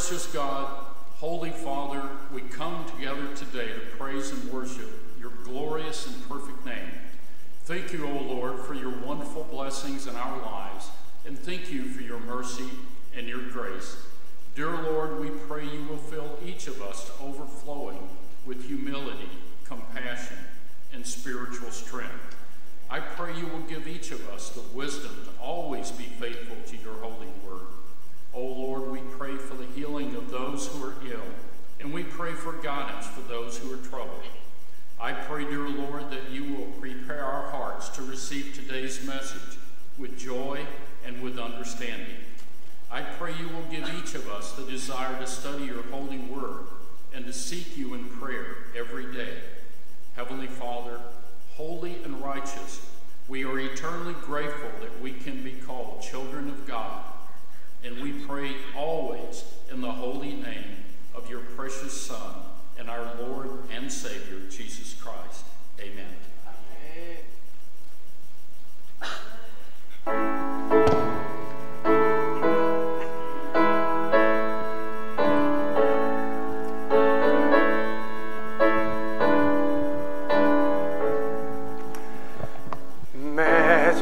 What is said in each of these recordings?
Precious God, Holy Father, we come together today to praise and worship your glorious and perfect name. Thank you, O Lord, for your wonderful blessings in our lives, and thank you for your mercy and your grace. Dear Lord, we pray you will fill each of us to overflowing with humility, compassion, and spiritual strength. I pray you will give each of us the wisdom to always be faithful to your holy word. O Lord, we pray for the healing of those who are ill, and we pray for guidance for those who are troubled. I pray, dear Lord, that you will prepare our hearts to receive today's message with joy and with understanding. I pray you will give each of us the desire to study your holy word and to seek you in prayer every day. Heavenly Father, holy and righteous, we are eternally grateful that we can be called children of God. And we pray always in the holy name of your precious Son and our Lord and Savior, Jesus Christ. Amen.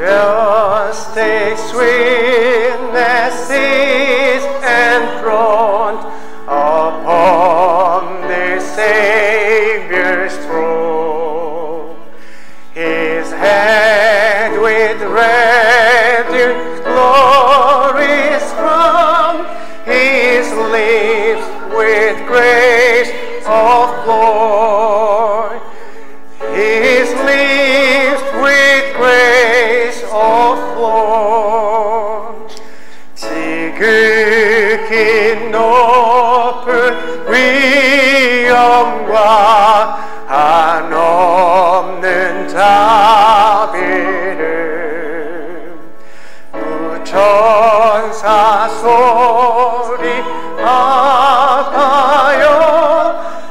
Majestic sweetness is enthroned upon the Savior's throne. His head with radiant glory's crown, his lips with grace of glory, his lips with grace of Lord. 지극히 높은 위엄과 한없는 자비를 무천사 소리 합하여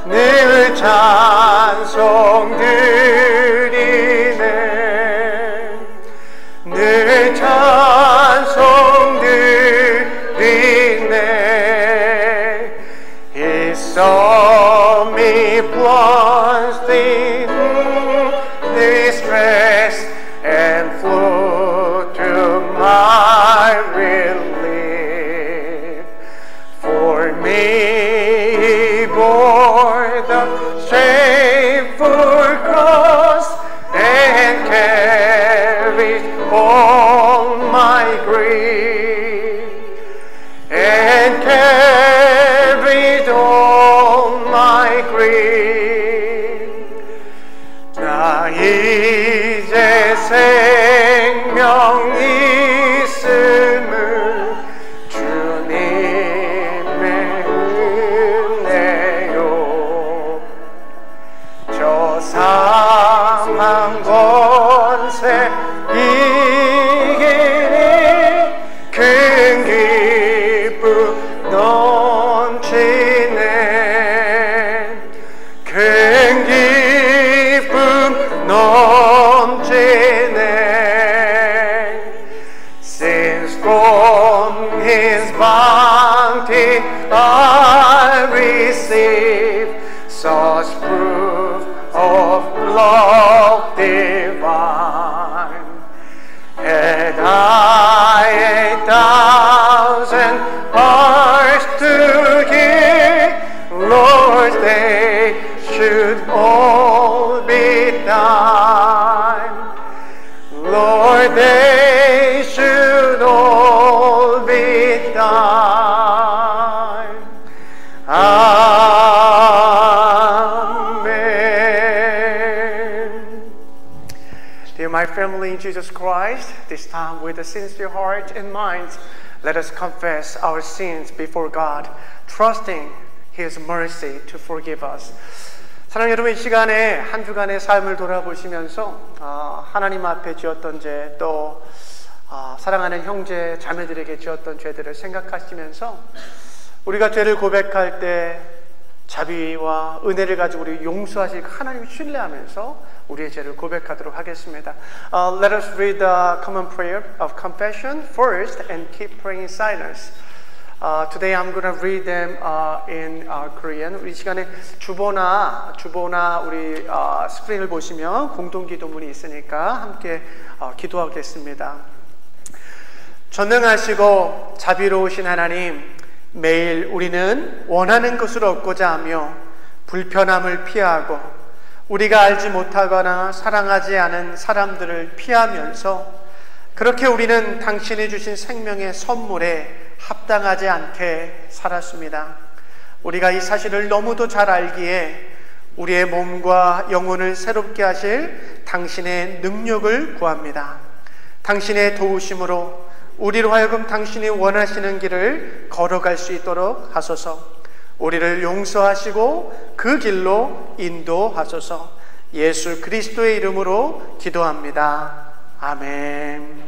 늘 찬송 드리네. 늘 찬송 드리네. He saw me plunged in distress and flew to my relief. For me he bore the shameful cross and carried all my grief, and carried all my grief. 나 이제 생명 있음을 주님의 은혜요. 저 사망 권세 이기니 큰 기쁨 넘치네. 큰 기쁨 넘치네. Since from his bounty I receive such proof of love divine. Had I 1,000 hearts to give, Lord, they should all be thine. Lord, they should all be thine. Amen. Dear my family in Jesus Christ, this time with a sincere heart and mind, let us confess our sins before God, trusting His mercy to forgive us. 사랑하는 여러분, 이 시간에 한 주간의 삶을 돌아보시면서 하나님 앞에 지었던 죄, 또 사랑하는 형제 자매들에게 지었던 죄들을 생각하시면서 우리가 죄를 고백할 때 자비와 은혜를 가지고 우리 용서하실 하나님을 신뢰하면서 우리의 죄를 고백하도록 하겠습니다. Let us read the common prayer of confession first and keep praying in silence. Today I'm going to read them in Korean. 우리 시간에 주보나 우리 스크린을 보시면 공동기도문이 있으니까 함께 기도하겠습니다. 전능하시고 자비로우신 하나님, 매일 우리는 원하는 것을 얻고자 하며 불편함을 피하고 우리가 알지 못하거나 사랑하지 않은 사람들을 피하면서 그렇게 우리는 당신이 주신 생명의 선물에 합당하지 않게 살았습니다. 우리가 이 사실을 너무도 잘 알기에 우리의 몸과 영혼을 새롭게 하실 당신의 능력을 구합니다. 당신의 도우심으로 우리로 하여금 당신이 원하시는 길을 걸어갈 수 있도록 하소서. 우리를 용서하시고 그 길로 인도하소서. 예수 그리스도의 이름으로 기도합니다. 아멘.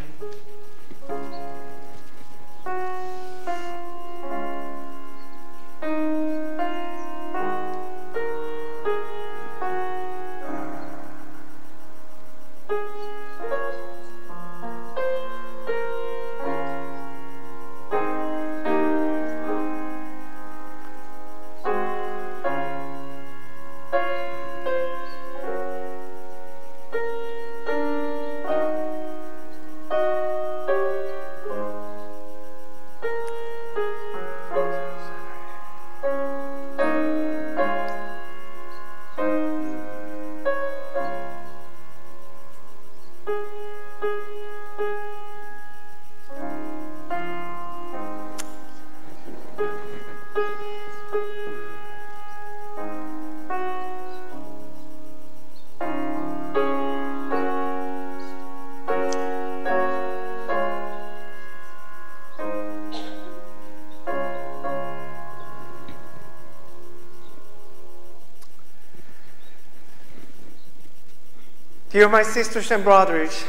Dear my sisters and brothers,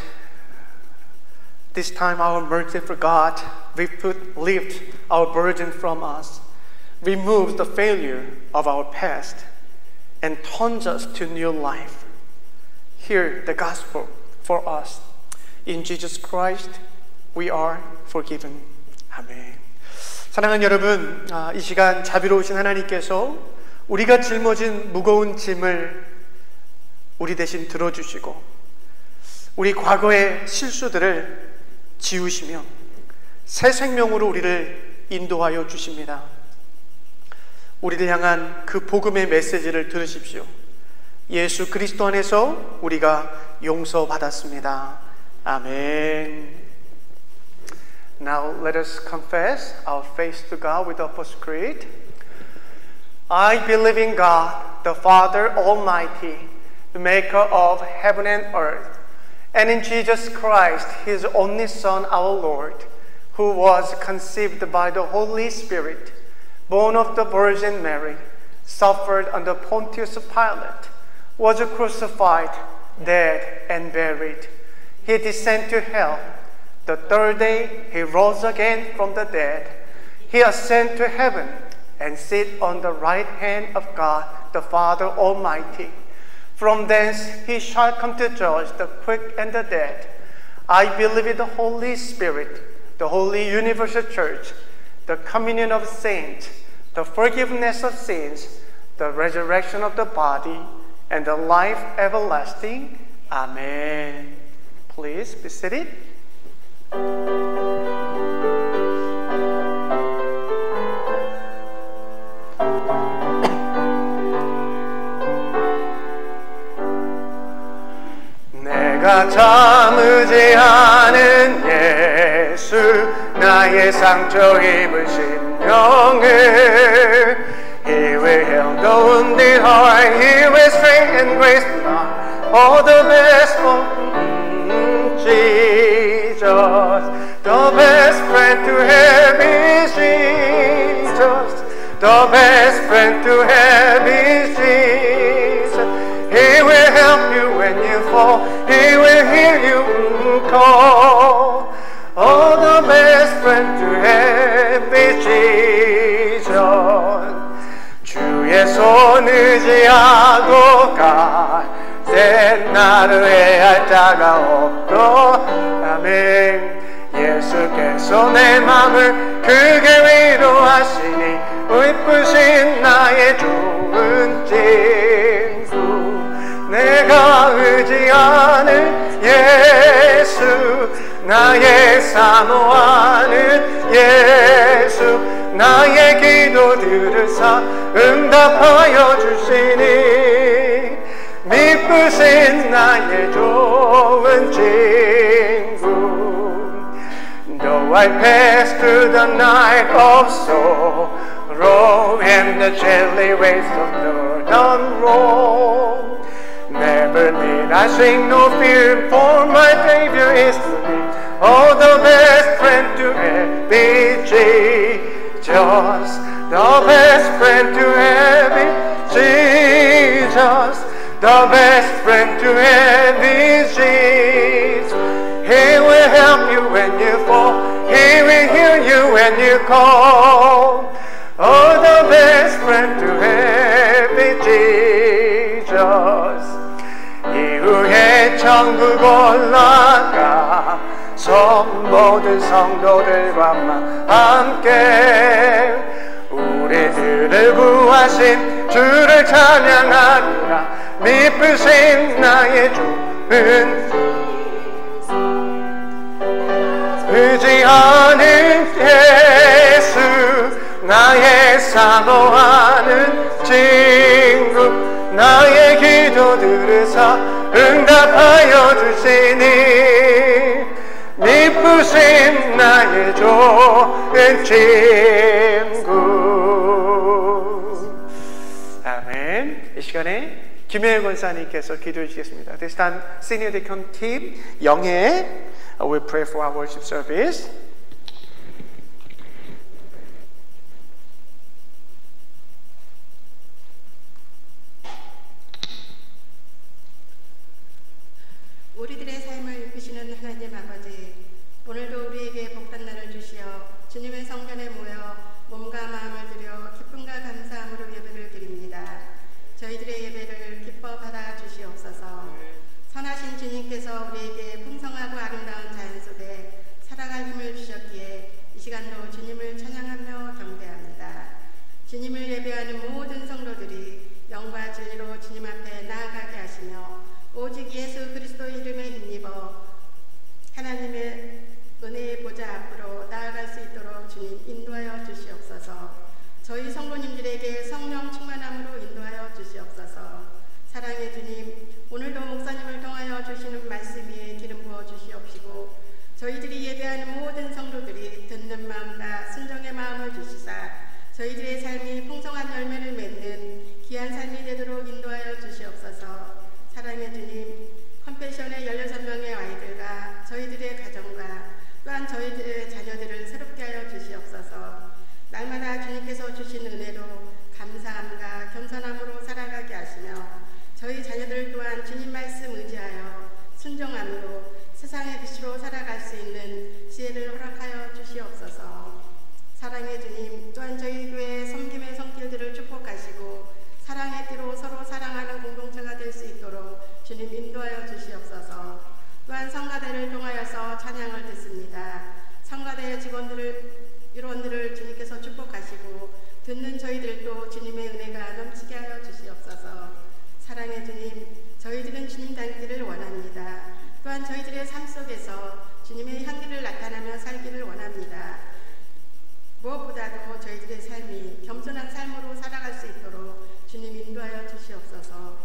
this time our merciful God lift our burden from us, removes the failure of our past, and turns us to new life. Hear the gospel for us. In Jesus Christ, we are forgiven. 아멘. 사랑하는 여러분, 이 시간 자비로우신 하나님께서 우리가 짊어진 무거운 짐을 우리 대신 들어주시고 우리 과거의 실수들을 지우시며 새 생명으로 우리를 인도하여 주십니다. 우리를 향한 그 복음의 메시지를 들으십시오. 예수 그리스도 안에서 우리가 용서받았습니다. 아멘. Now let us confess our faith to God with the Apostles' Creed. I believe in God, the Father Almighty, the maker of heaven and earth, and in Jesus Christ, his only Son, our Lord, who was conceived by the Holy Spirit, born of the Virgin Mary, suffered under Pontius Pilate, was crucified, dead, and buried. He descended to hell. The third day, he rose again from the dead. He ascended to heaven and sat on the right hand of God, the Father Almighty. From thence he shall come to judge the quick and the dead. I believe in the Holy Spirit, the holy universal church, the communion of saints, the forgiveness of sins, the resurrection of the body, and the life everlasting. Amen. Please be seated. 내가 참 의지하는 예수, 나의 상처 입은 심령을 He will heal the wounded heart, He will strengthen grace not all the best for Jesus. The best friend to have is Jesus. The best friend to have is Jesus. He will help you when you fall. He will hear you call. Oh, the best friend to have is Jesus. 주의 손 의지하고 가. 나를 해할 자가 없도 아멘. 예수께서 주셔서 내 맘을 크게 위로하시니 의쁘신 나의 좋은 친구 내가 의지하는 예수 나의 사모하는 예수 나의 기도 들으사 응답하여 주시니 미쁘신 나의 좋은 친구 Though I pass through the night of sorrow and the chilly waves of northern road Never need I sing no fear, for my Savior is to me. Oh, the best friend to have is Jesus. The best friend to have is Jesus. The best friend to have is Jesus. He will help you when you fall. He will hear you when you call. Oh, the best friend to have is Jesus. 이후에 천국 올라가서 모든 성도들과 함께 우리들을 구하신 주를 찬양하리라 미쁘신 나의 주는 의지하는 예수 나의 사모하는 친구 나의 기도 들으사 응답하여 주시니 미쁘신 나의 좋은 친구 아멘. 이 시간에 김혜일 권사님께서 기도해 주시겠습니다. This time Senior Deacon Team 영예 will pray for our worship service. 우리들의 삶을 이끄시는 하나님 아버지, 오늘도 우리에게 복된 날을 주시어 주님의 성전에 모여 몸과 마음을 들여 기쁨과 감사함으로 예배를 드립니다. 저희들의 예배를 기뻐 받아 주시옵소서. 선하신 주님께서 우리에게 풍성하고 아름다운 자연 속에 살아갈 힘을 주셨기에 이 시간도 주님을 찬양하며 경배합니다. 주님을 예배하는 모든 성도들이 영과 진리로 주님 앞에 나아가게 하시며 오직 예수 그리스도의 이름에 힘입어 하나님의 은혜의 보좌 앞으로 나아갈 수 있도록 주님 인도하여 주시옵소서. 저희 성도님들에게 성령 충만함으로 인도하여 주시옵소서. 사랑의 주님, 오늘도 목사님을 통하여 주시는 말씀 위에 기름 부어 주시옵시고 저희들이 예배하는 모든 성도들이 듣는 마음과 순종의 마음을 주시사 저희들의 삶이 풍성한 열매를 맺는 귀한 삶이 되도록 인도하여 주시옵소서. 사랑의 주님, 컴패션의 16명의 아이들과 저희들의 가정과 또한 저희들의 자녀들을 새롭게 하여 주시옵소서. 날마다 주님께서 주신 은혜로 감사함과 겸손함으로 살아가게 하시며 저희 자녀들 또한 주님 말씀 의지하여 순종함으로 세상의 빛으로 살아갈 수 있는 지혜를 허락하여 주시옵소서. 사랑의 주님, 또한 저희 교회의 섬김의 손길들을 축복하시고 사랑의 띠로 서로 사랑하는 공동체가 될 수 있도록 주님 인도하여 주시옵소서. 또한 성가대를 통하여서 찬양을 듣습니다. 성가대의 일원들을 주님께서 축복하시고 듣는 저희들도 주님의 은혜가 넘치게 하여 주시옵소서. 사랑의 주님, 저희들은 주님 닮기를 원합니다. 또한 저희들의 삶 속에서 주님의 향기를 나타내며 살기를 원합니다. 무엇보다도 저희들의 삶이 겸손한 삶으로 살아갈 수 있도록 주님 인도하여 주시옵소서.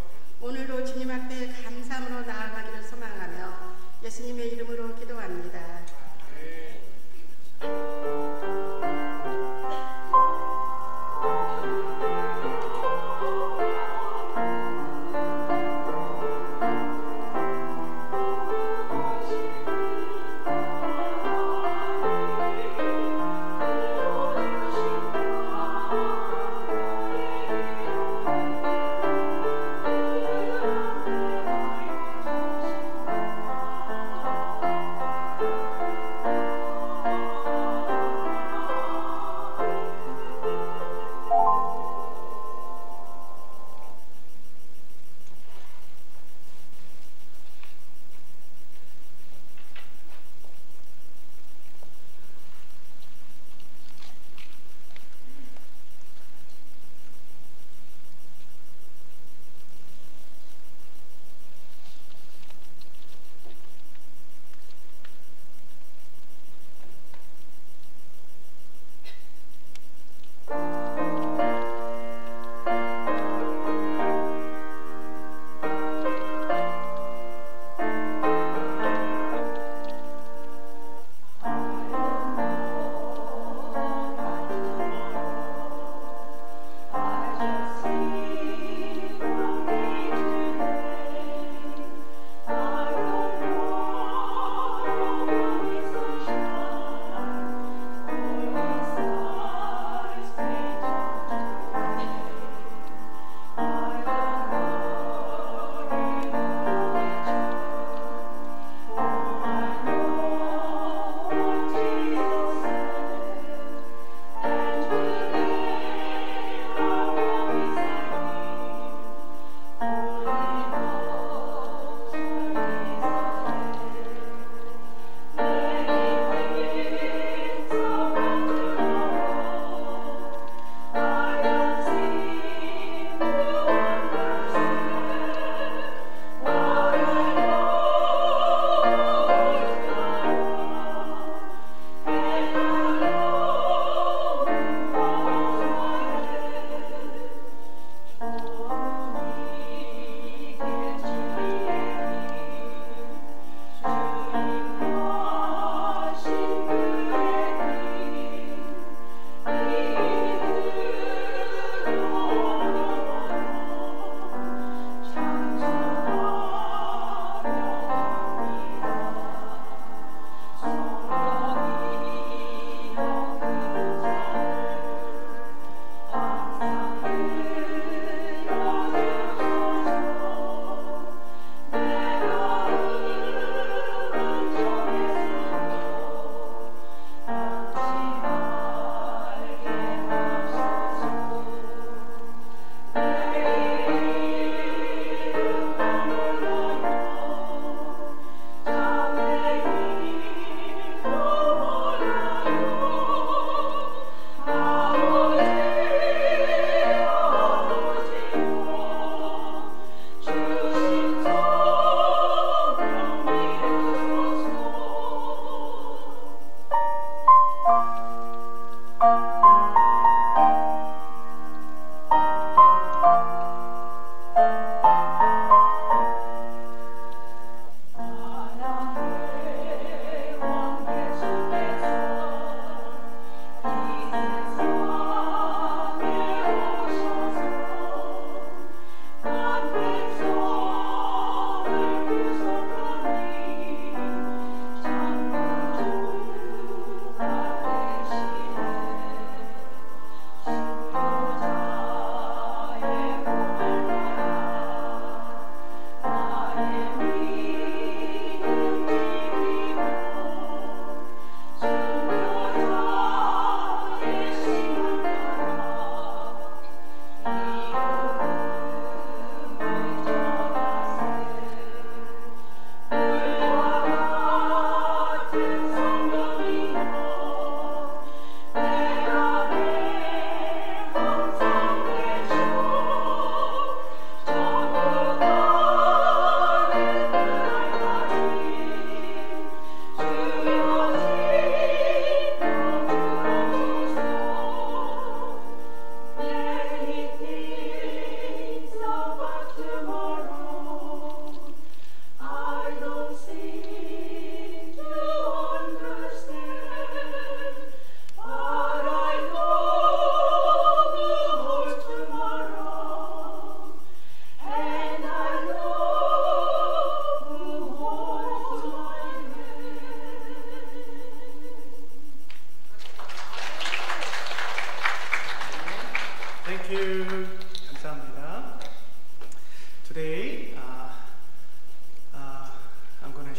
오늘도 주님 앞에 감사함으로 나아가기를 소망하며 예수님의 이름으로 기도합니다.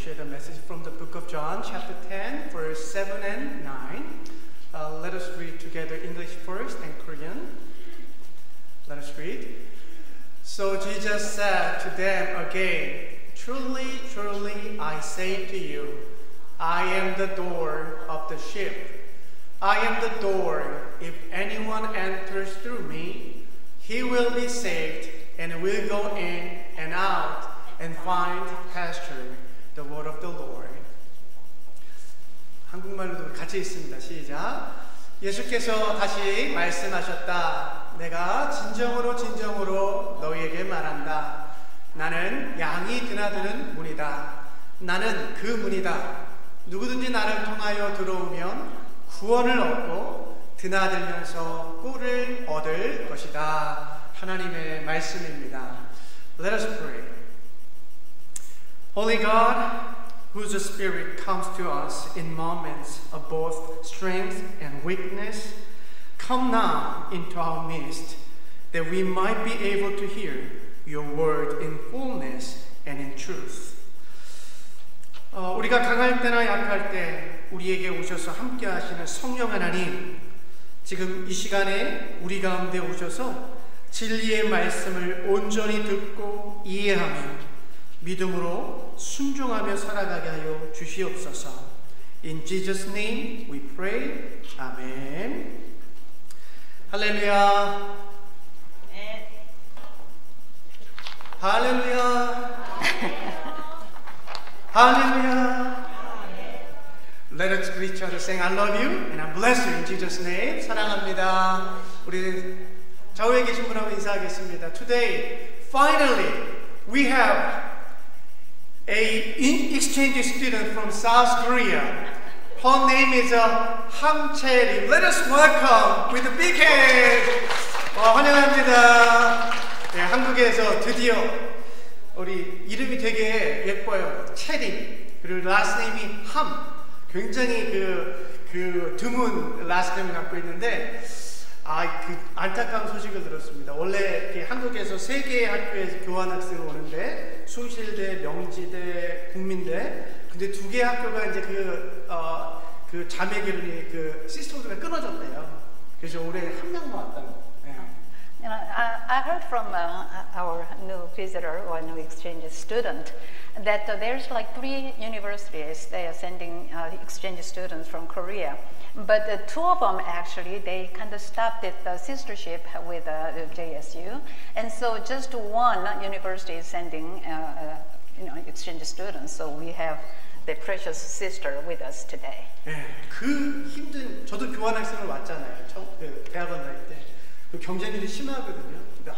share the message from the book of John, chapter 10, verse 7 and 9. Let us read together English first and Korean. Let us read. So Jesus said to them again, "Truly, truly, I say to you, I am the door of the sheep. I am the door. If anyone enters through me, he will be saved and will go in and out and find pasture." The word of the Lord. 한국말로도 같이 있습니다. 시작. 예수께서 다시 말씀하셨다. 내가 진정으로 너희에게 말한다. 나는 양이 드나드는 문이다. 나는 그 문이다. 누구든지 나를 통하여 들어오면 구원을 얻고 드나들면서 꿀을 얻을 것이다. 하나님의 말씀입니다. Let us pray. Holy God, whose Spirit comes to us in moments of both strength and weakness, come now into our midst, that we might be able to hear your word in fullness and in truth. 우리가 강할 때나 약할 때 우리에게 오셔서 함께 하시는 성령 하나님, 지금 이 시간에 우리 가운데 오셔서 진리의 말씀을 온전히 듣고 이해하며 믿음으로 순종하며 살아가게 하여 주시옵소서. In Jesus' name we pray. 아멘. 할렐루야. 할렐루야. 할렐루야. Let us greet each other saying I love you and I bless you in Jesus' name. 사랑합니다. 우리 좌우에 계신 분하고 인사하겠습니다. Today, finally, we have an exchange student from South Korea. Her name is Ham Chae-rim. Let us welcome with a big hand. 환영합니다. 네, 한국에서 드디어 우리 이름이 되게 예뻐요. 체림. 그리고 last name이 함. 굉장히 그 드문 last name을 갖고 있는데 그 안타까운 소식을 들었습니다. 원래 한국에서 3개의 학교에서 교환학생을 오는데 숭실대, 명지대, 국민대. 근데 2개의 학교가 이제 그 자매 결혼이 그 시스터가 끊어졌대요. 그래서 올해 1명만 왔다고. You know, I heard from our new visitor or new exchange student that there's like 3 universities they are sending exchange students from Korea. But 2 of them actually, they kind of stopped at the sistership with JSU. And so just 1 university is sending exchange students. So we have the precious sister with us today. 네, 그 힘든, 저도 교환학생을 왔잖아요. 대학원 다닐 때. 그 경쟁률이 심하거든요. 근데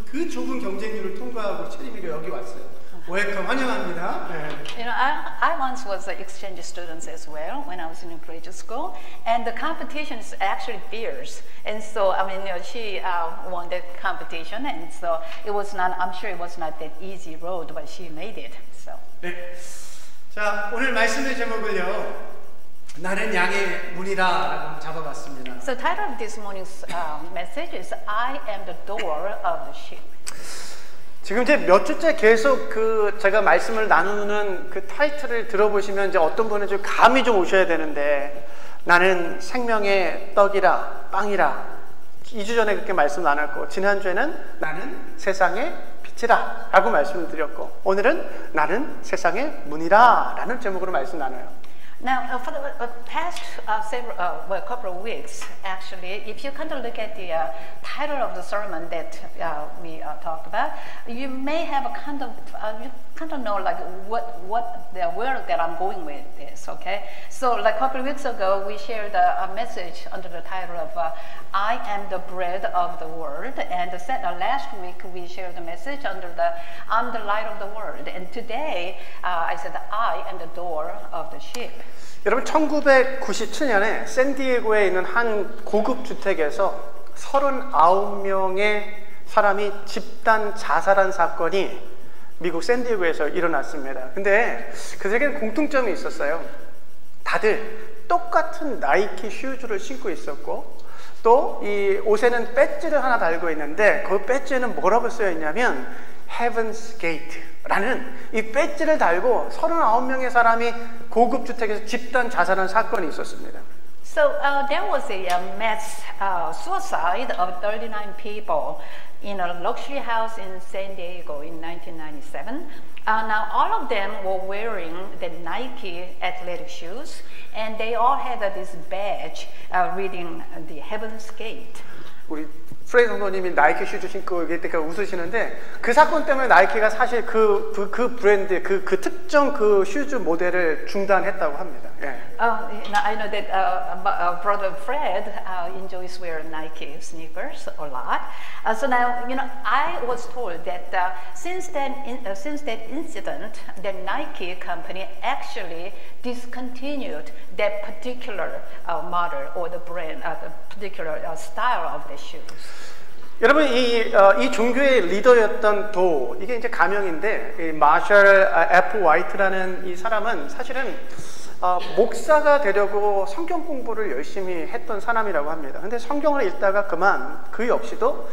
그 좁은 경쟁률을 통과하고 체림이가 여기 왔어요. 웰컴, 환영합니다. 네. You know, I once was an exchange student as well when I was in graduate school, and the competition is actually fierce. And so, I mean, she won the competition, and so it was not. I'm sure it was not that easy road, but she made it. So. 네. 자, 오늘 말씀의 제목을요. 나는 양의 문이라고 잡아봤습니다. So the title of this morning's message is I am the door of the sheep. 지금 이제 몇 주째 계속 제가 말씀을 나누는 그 타이틀을 들어보시면 이제 어떤 분은 좀 감이 좀 오셔야 되는데 나는 생명의 떡이라 빵이라 2주 전에 그렇게 말씀 나눴고 지난주에는 나는 세상의 빛이라 라고 말씀을 드렸고 오늘은 나는 세상의 문이라 라는 제목으로 말씀 나눠요. Now, for the past couple of weeks, actually, if you kind of look at the title of the sermon that we talked about, you may have a kind of know like where that I'm going with this. Okay, so like a couple of weeks ago, we shared a message under the title of "I am the bread of the world," and last week we shared the message under the "I'm the light of the world," and today I said "I am the door of the sheep." 여러분 1997년에 샌디에고에 있는 한 고급 주택에서 39명의 사람이 집단 자살한 사건이 미국 샌디에고에서 일어났습니다. 근데 그들에게는 공통점이 있었어요. 다들 똑같은 나이키 슈즈를 신고 있었고 또 이 옷에는 배지를 하나 달고 있는데 그 배지에는 뭐라고 쓰여 있냐면 Heaven's Gate라는 이 배지를 달고 39명의 사람이 고급 주택에서 집단 자살한 사건이 있었습니다. So there was a mass suicide of 39 people in a luxury house in San Diego in 1997. Now all of them were wearing the Nike athletic shoes, and they all had this badge reading the Heaven's Gate. 우리 프레이 성도님이 나이키 슈즈 신고 얘기할 때 웃으시는데 그 사건 때문에 나이키가 사실 그 브랜드 그 특정 그 슈즈 모델을 중단했다고 합니다. 예. I know that brother Fred enjoys wearing Nike sneakers a lot. So now, I was told that since that incident, the Nike company actually discontinued that particular model or the brand, the particular style of the shoes. 여러분 이 종교의 리더였던 이게 이제 가명인데 이 마셜 F 화이트라는 이 사람은 사실은 목사가 되려고 성경 공부를 열심히 했던 사람이라고 합니다. 근데 성경을 읽다가 그만 그 역시도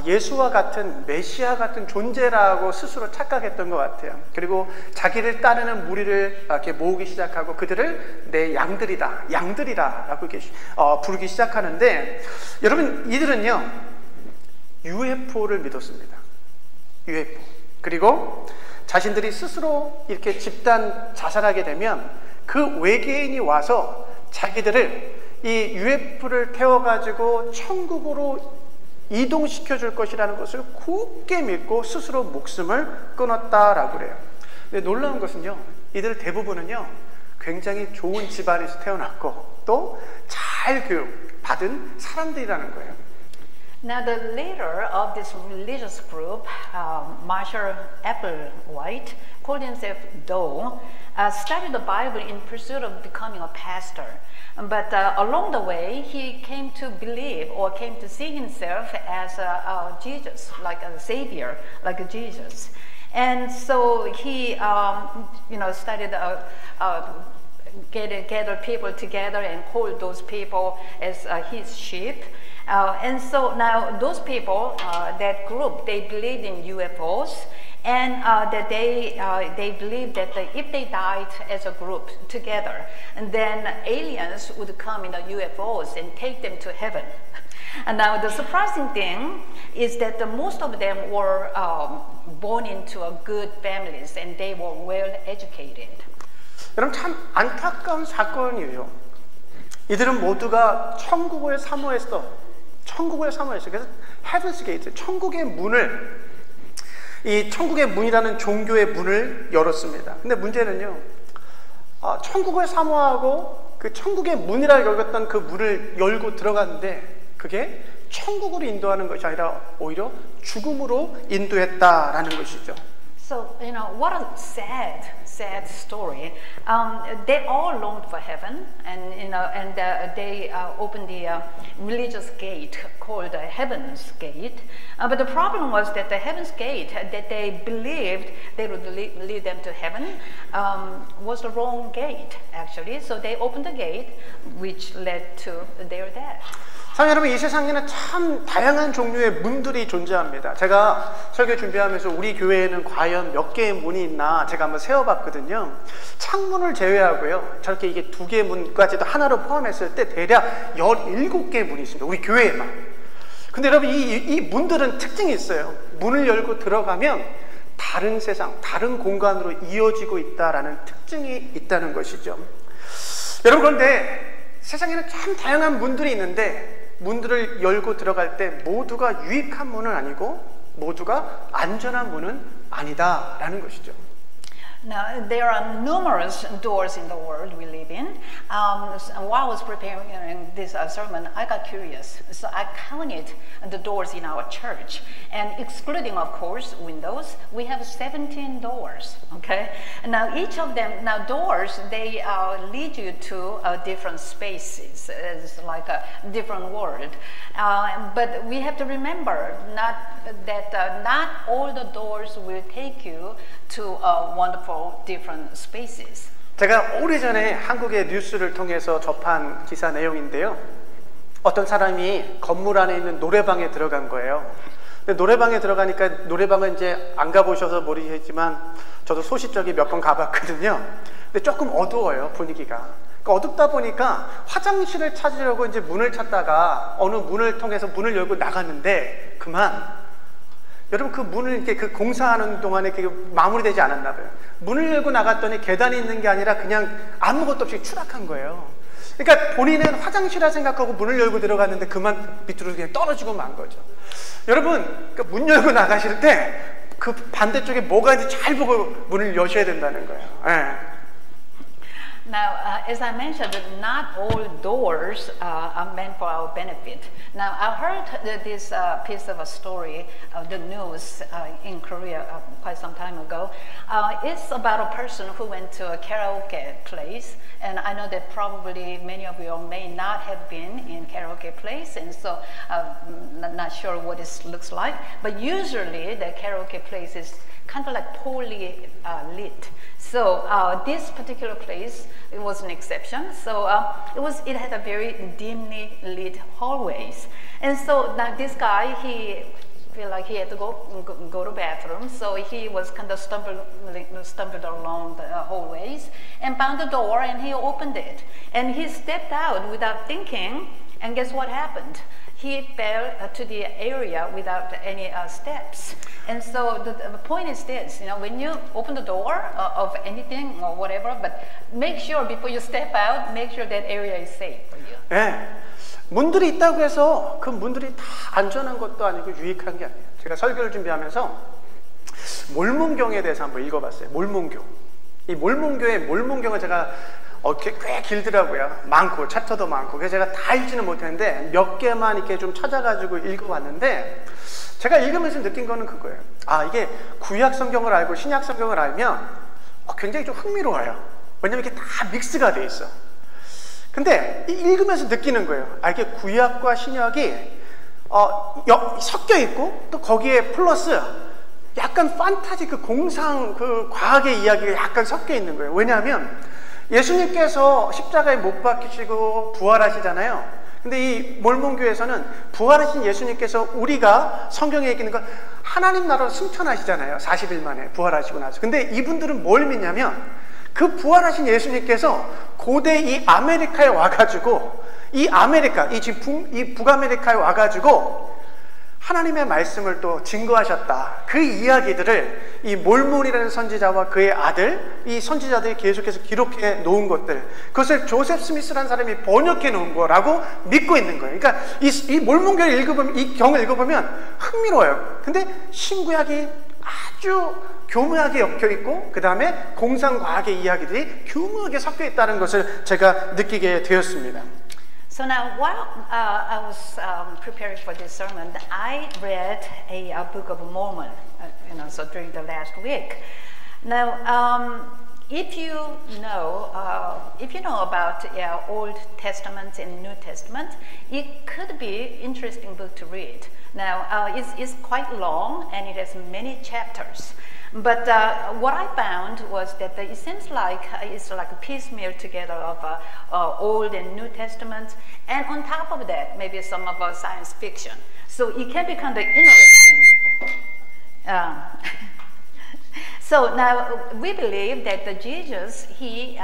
예수와 같은 메시아 같은 존재라고 스스로 착각했던 것 같아요. 그리고 자기를 따르는 무리를 이렇게 모으기 시작하고 그들을 내 양들이라고 이렇게 부르기 시작하는데 여러분 이들은요 UFO를 믿었습니다. UFO. 그리고 자신들이 스스로 이렇게 집단 자살하게 되면 그 외계인이 와서 자기들을 이 UFO를 태워가지고 천국으로 이동시켜 줄 것이라는 것을 굳게 믿고 스스로 목숨을 끊었다라고 그래요. 근데 놀라운 것은요, 이들 대부분은요, 굉장히 좋은 집안에서 태어났고 또 잘 교육받은 사람들이라는 거예요. Now, the leader of this religious group, Marshall Applewhite, called himself Doe, studied the Bible in pursuit of becoming a pastor. But along the way, he came to believe or came to see himself as Jesus, like a savior, like a Jesus. And so he, started gather people together and called those people as his sheep. And so now those people, that group, they believed in UFOs, and that they believed that if they died as a group together, and then aliens would come in the UFOs and take them to heaven. And now the surprising thing is that most of them were born into good families, and they were well educated. 여러분 참 안타까운 사건이에요. 이들은 모두가 천국을 사모했어. 그래서 Heaven's Gate, 천국의 문을, 이 천국의 문이라는 종교의 문을 열었습니다. 근데 문제는요, 천국을 사모하고 그 천국의 문이라고 여겼던 그 문을 열고 들어갔는데 그게 천국으로 인도하는 것이 아니라 오히려 죽음으로 인도했다라는 것이죠. So, what a sad story. They all longed for heaven, and they opened the religious gate called the Heaven's Gate. But the problem was that the Heaven's Gate that they believed they would lead them to heaven was the wrong gate, actually. So they opened the gate, which led to their death. 사랑하는 여러분, 이 세상에는 참 다양한 종류의 문들이 존재합니다. 제가 설교 준비하면서 우리 교회에는 과연 몇 개의 문이 있나 제가 한번 세어봤거든요. 창문을 제외하고요, 저렇게 이게 2개의 문까지도 하나로 포함했을 때 대략 17개의 문이 있습니다. 우리 교회에만. 근데 여러분, 이 문들은 특징이 있어요. 문을 열고 들어가면 다른 세상, 다른 공간으로 이어지고 있다라는 특징이 있다는 것이죠. 여러분, 그런데 세상에는 참 다양한 문들이 있는데 문들을 열고 들어갈 때 모두가 유익한 문은 아니고 모두가 안전한 문은 아니다라는 것이죠. Now, there are numerous doors in the world we live in. While I was preparing this sermon, I got curious. So I counted the doors in our church. And excluding, of course, windows, we have 17 doors, okay? Now, each of them, doors, they lead you to different spaces. It's like a different world. But we have to remember that not all the doors will take you to wonderful different spaces. 제가 오래전에 한국의 뉴스를 통해서 접한 기사 내용인데요. 어떤 사람이 건물 안에 있는 노래방에 들어간 거예요. 근데 노래방에 들어가니까 노래방은 이제 안 가보셔서 모르겠지만 저도 소시적이 몇 번 가봤거든요. 근데 조금 어두워요, 분위기가. 그러니까 어둡다 보니까 화장실을 찾으려고 이제 문을 찾다가 어느 문을 통해서 문을 열고 나갔는데 그만. 여러분 그 문을 이렇게 그 공사하는 동안에 그게 마무리되지 않았나 봐요. 문을 열고 나갔더니 계단이 있는 게 아니라 그냥 아무것도 없이 추락한 거예요. 그러니까 본인은 화장실이라 생각하고 문을 열고 들어갔는데 그만 밑으로 그냥 떨어지고 만 거죠. 여러분 그러니까 문 열고 나가실 때 그 반대쪽에 뭐가 있는지 잘 보고 문을 여셔야 된다는 거예요. 예. Now, as I mentioned, not all doors are meant for our benefit. Now, I heard this piece of a story, the news in Korea quite some time ago. It's about a person who went to a karaoke place, and I know that probably many of you may not have been in karaoke place, and so not sure what it looks like. But usually, the karaoke place is kind of like poorly lit. So this particular place, it was an exception. So it had a very dimly lit hallways. And so now this guy, he felt like he had to go to bathroom. So he was kind of stumbled along the hallways and found the door, and he opened it. And he stepped out without thinking, and guess what happened? He fell to the area without any steps. And so the point is this, when you open the door of anything or whatever, but make sure before you step out, make sure that area is safe for you. 네. 문들이 있다고 해서 그 문들이 다 안전한 것도 아니고 유익한 게 아니에요. 제가 설교를 준비하면서 몰몬경에 대해서 한번 읽어봤어요. 몰몬교. 이 몰몬교의 몰몬경을 제가 꽤 길더라고요. 많고 챕터도 많고. 그래서 제가 다 읽지는 못했는데 몇 개만 이렇게 좀 찾아가지고 읽어봤는데 제가 읽으면서 느낀 거는 그거예요. 아, 이게 구약 성경을 알고 신약 성경을 알면 굉장히 좀 흥미로워요. 왜냐면 이게 다 믹스가 돼 있어. 근데 읽으면서 느끼는 거예요. 아, 이게 구약과 신약이 섞여 있고 또 거기에 플러스 약간 판타지 그 공상 그 과학의 이야기가 약간 섞여 있는 거예요. 왜냐하면 예수님께서 십자가에 못 박히시고 부활하시잖아요. 근데 이 몰몬교에서는 부활하신 예수님께서 우리가 성경에 얘기하는 건 하나님 나라로 승천하시잖아요. 40일 만에 부활하시고 나서. 근데 이분들은 뭘 믿냐면 그 부활하신 예수님께서 고대 이 아메리카에 와가지고 이 아메리카, 이 북아메리카에 와가지고 하나님의 말씀을 또 증거하셨다. 그 이야기들을 이 몰몬이라는 선지자와 그의 아들, 이 선지자들이 계속해서 기록해 놓은 것들, 그것을 조셉 스미스라는 사람이 번역해 놓은 거라고 믿고 있는 거예요. 그러니까 이 몰몬교를 읽어보면, 이 경을 읽어보면 흥미로워요. 근데 신구약이 아주 교묘하게 엮여 있고, 그 다음에 공상과학의 이야기들이 교묘하게 섞여 있다는 것을 제가 느끼게 되었습니다. So now, while I was preparing for this sermon, I read a Book of Mormon, so during the last week. Now, if you know about Old Testament and New Testament, it could be an interesting book to read. Now, it's quite long and it has many chapters. But what I found was that it seems like it's like a piecemeal together of Old and New Testament, and on top of that, maybe some of science fiction. So it can be kind of interesting. So now we believe that Jesus, he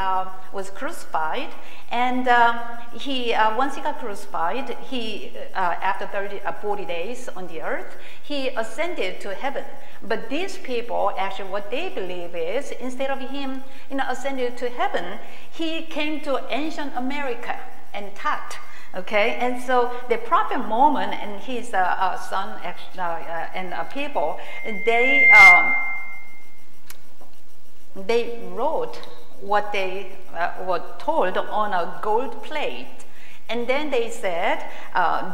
was crucified, and once he got crucified, he after 40 days on the earth, he ascended to heaven. But these people, actually, what they believe is, instead of him, ascending to heaven, he came to ancient America and taught. Okay, and so the prophet Mormon and his son and people, they wrote what they were told on a gold plate, and then they said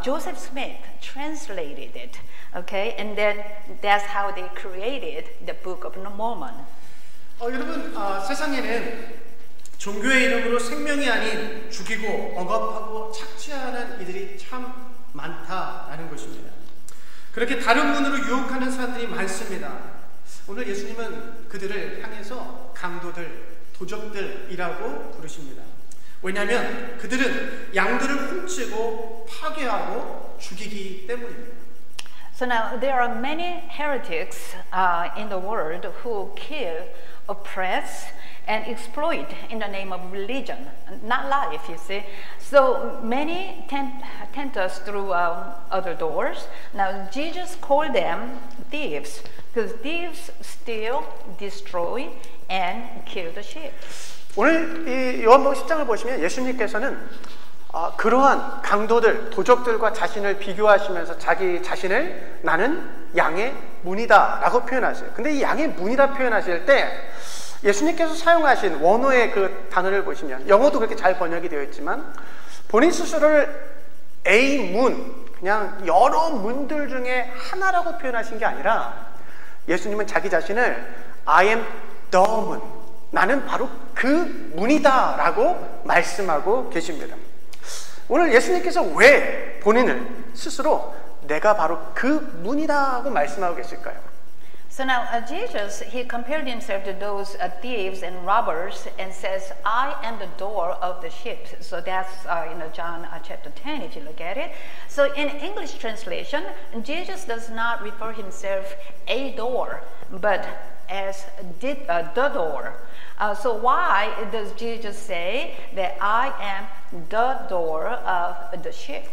Joseph Smith translated it. Okay, and then that's how they created the Book of Mormon. 여러분, 세상에는 종교의 이름으로 생명이 아닌 죽이고 억압하고 착취하는 이들이 참 많다라는 것입니다. 그렇게 다른 문으로 유혹하는 사람들이 많습니다. 오늘 예수님은 그들을 향해서 강도들, 도적들이라고 부르십니다. 왜냐하면 그들은 양들을 훔치고 파괴하고 죽이기 때문입니다. So now there are many heretics in the world who kill, oppress, and exploit in the name of religion, not life, you see. So many tempt us through other doors. Now Jesus called them thieves, because thieves steal, destroy, and kill the sheep. 오늘 이 요한복음 10장을 보시면 예수님께서는 그러한 강도들, 도적들과 자신을 비교하시면서 자기 자신을 나는 양의 문이다 라고 표현하세요. 근데 이 양의 문이라 표현하실 때 예수님께서 사용하신 원어의 그 단어를 보시면 영어도 그렇게 잘 번역이 되어 있지만 본인 스스로를 A 문, 그냥 여러 문들 중에 하나라고 표현하신 게 아니라 예수님은 자기 자신을 I am the 문, 나는 바로 그 문이다 라고 말씀하고 계십니다. 오늘 예수님께서 왜 본인을 스스로 내가 바로 그 문이라고 말씀하고 계실까요? So now Jesus, he compared himself to those thieves and robbers and says, I am the door of the sheep. So that's John chapter 10 if you look at it. So in English translation, Jesus does not refer himself a door, but as the door. So why does Jesus say that I am the door of the sheep?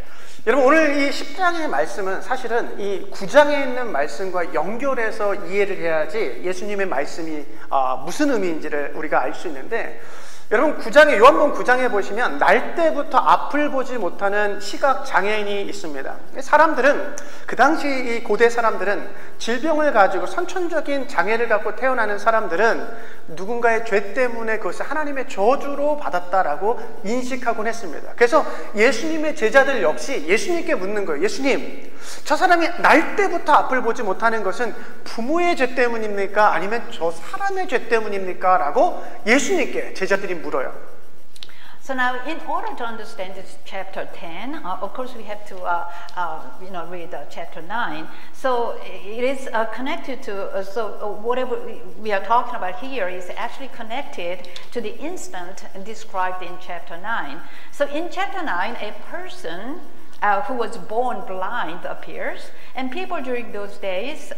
여러분 오늘 이 10장의 말씀은 사실은 이 9장에 있는 말씀과 연결해서 이해를 해야지 예수님의 말씀이 무슨 의미인지를 우리가 알 수 있는데 여러분 9장에 요한복음 9장에 보시면 날 때부터 앞을 보지 못하는 시각 장애인이 있습니다. 사람들은 그 당시 이 고대 사람들은 질병을 가지고 선천적인 장애를 갖고 태어나는 사람들은 누군가의 죄 때문에 그것을 하나님의 저주로 받았다라고 인식하곤 했습니다. 그래서 예수님의 제자들 역시 예수님께 묻는 거예요. 예수님, 저 사람이 날 때부터 앞을 보지 못하는 것은 부모의 죄 때문입니까? 아니면 저 사람의 죄 때문입니까? 라고 예수님께 제자들이 물어요. So now, in order to understand this chapter 10, of course we have to read chapter 9. So it is connected to, so whatever we are talking about here is actually connected to the instant described in chapter 9. So in chapter 9, a person who was born blind appears, and people during those days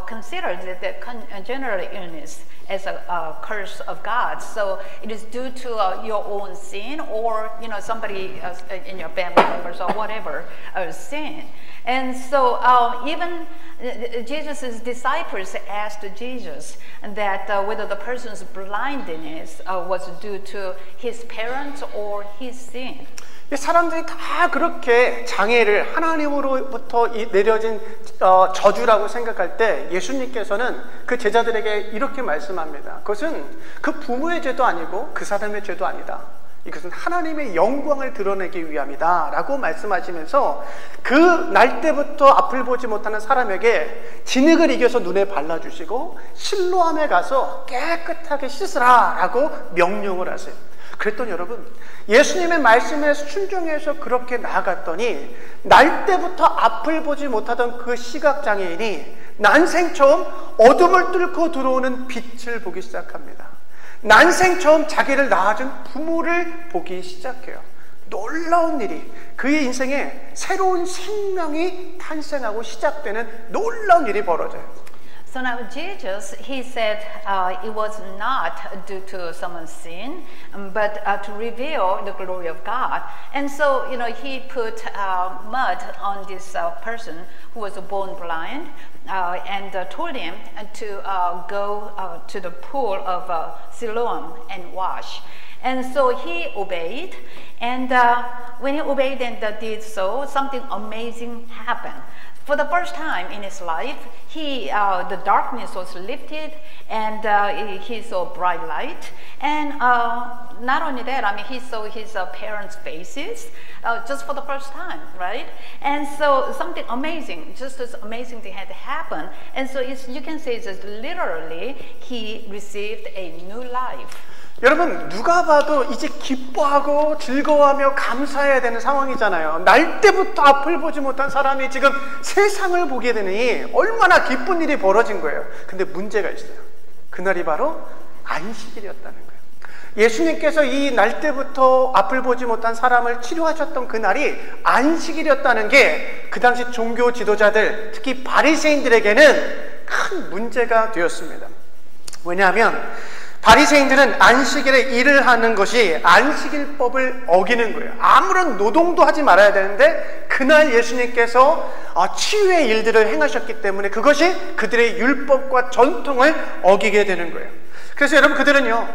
considered that congenital illness as a curse of God. So it is due to your own sin, or somebody in your family members or whatever sin. And so even Jesus' disciples asked Jesus that whether the person's blindness was due to his parents or his sin. 사람들이 다 그렇게 장애를 하나님으로부터 내려진 저주라고 생각할 때 예수님께서는 그 제자들에게 이렇게 말씀합니다. 그것은 그 부모의 죄도 아니고 그 사람의 죄도 아니다. 이것은 하나님의 영광을 드러내기 위함이다 라고 말씀하시면서 그 날 때부터 앞을 보지 못하는 사람에게 진흙을 이겨서 눈에 발라주시고 실로암에 가서 깨끗하게 씻으라 라고 명령을 하세요. 그랬더니 여러분 예수님의 말씀에 순종해서 그렇게 나아갔더니 날 때부터 앞을 보지 못하던 그 시각장애인이 난생 처음 어둠을 뚫고 들어오는 빛을 보기 시작합니다. 난생 처음 자기를 낳아준 부모를 보기 시작해요. 놀라운 일이 그의 인생에 새로운 생명이 탄생하고 시작되는 놀라운 일이 벌어져요. So now Jesus, he said it was not due to someone's sin, but to reveal the glory of God. And so, he put mud on this person who was born blind and told him to go to the pool of Siloam and wash. And so he obeyed, and when he obeyed and did so, something amazing happened. For the first time in his life, the darkness was lifted, and he saw bright light. And not only that, he saw his parents' faces just for the first time, right? And so something amazing, just as amazing thing had happened. And so you can say it's literally he received a new life. 여러분 누가 봐도 이제 기뻐하고 즐거워하며 감사해야 되는 상황이잖아요. 날 때부터 앞을 보지 못한 사람이 지금 세상을 보게 되니 얼마나 기쁜 일이 벌어진 거예요. 근데 문제가 있어요. 그날이 바로 안식일이었다는 거예요. 예수님께서 이 날때부터 앞을 보지 못한 사람을 치료하셨던 그날이 안식일이었다는 게 그 당시 종교 지도자들, 특히 바리새인들에게는 큰 문제가 되었습니다. 왜냐하면 바리새인들은 안식일에 일을 하는 것이 안식일법을 어기는 거예요. 아무런 노동도 하지 말아야 되는데 그날 예수님께서 치유의 일들을 행하셨기 때문에 그것이 그들의 율법과 전통을 어기게 되는 거예요. 그래서 여러분, 그들은요,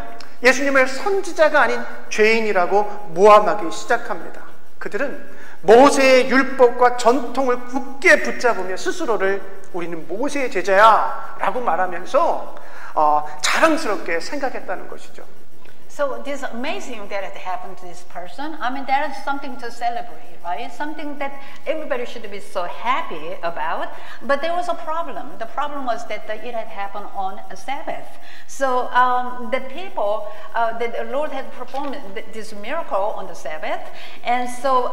예수님을 선지자가 아닌 죄인이라고 모함하기 시작합니다. 그들은 모세의 율법과 전통을 굳게 붙잡으며 스스로를 우리는 모세의 제자야 라고 말하면서 자랑스럽게 생각했다는 것이죠. So this amazing that it happened to this person, I mean, that is something to celebrate, right? Something that everybody should be so happy about. But there was a problem. The problem was that it had happened on a Sabbath. So the people, the Lord had performed this miracle on the Sabbath. And so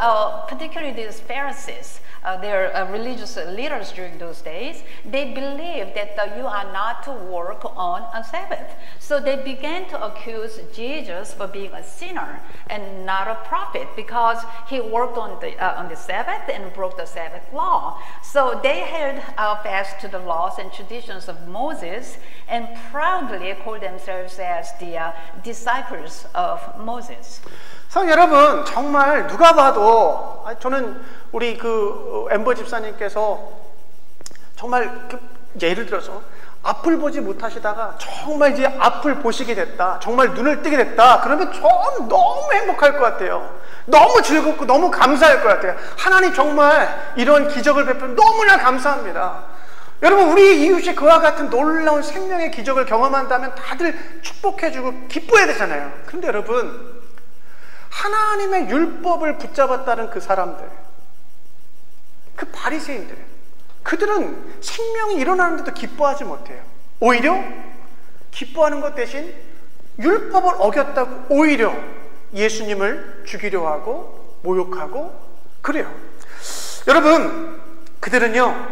particularly these Pharisees, their religious leaders during those days, they believed that you are not to work on a Sabbath. So they began to accuse Jesus for being a sinner and not a prophet because he worked on the Sabbath and broke the Sabbath law. So they held fast to the laws and traditions of Moses and proudly called themselves as the disciples of Moses. 사랑 여러분, 정말 누가 봐도 저는 우리 엠버 집사님께서 정말 예를 들어서 앞을 보지 못하시다가 정말 이제 앞을 보시게 됐다, 정말 눈을 뜨게 됐다, 그러면 전 너무 행복할 것 같아요. 너무 즐겁고 너무 감사할 것 같아요. 하나님 정말 이런 기적을 베풀면 너무나 감사합니다. 여러분, 우리 이웃이 그와 같은 놀라운 생명의 기적을 경험한다면 다들 축복해주고 기뻐해야 되잖아요. 그런데 여러분, 하나님의 율법을 붙잡았다는 그 사람들, 그 바리새인들, 그들은 생명이 일어나는데도 기뻐하지 못해요. 오히려 기뻐하는 것 대신 율법을 어겼다고 오히려 예수님을 죽이려 하고 모욕하고 그래요. 여러분, 그들은요,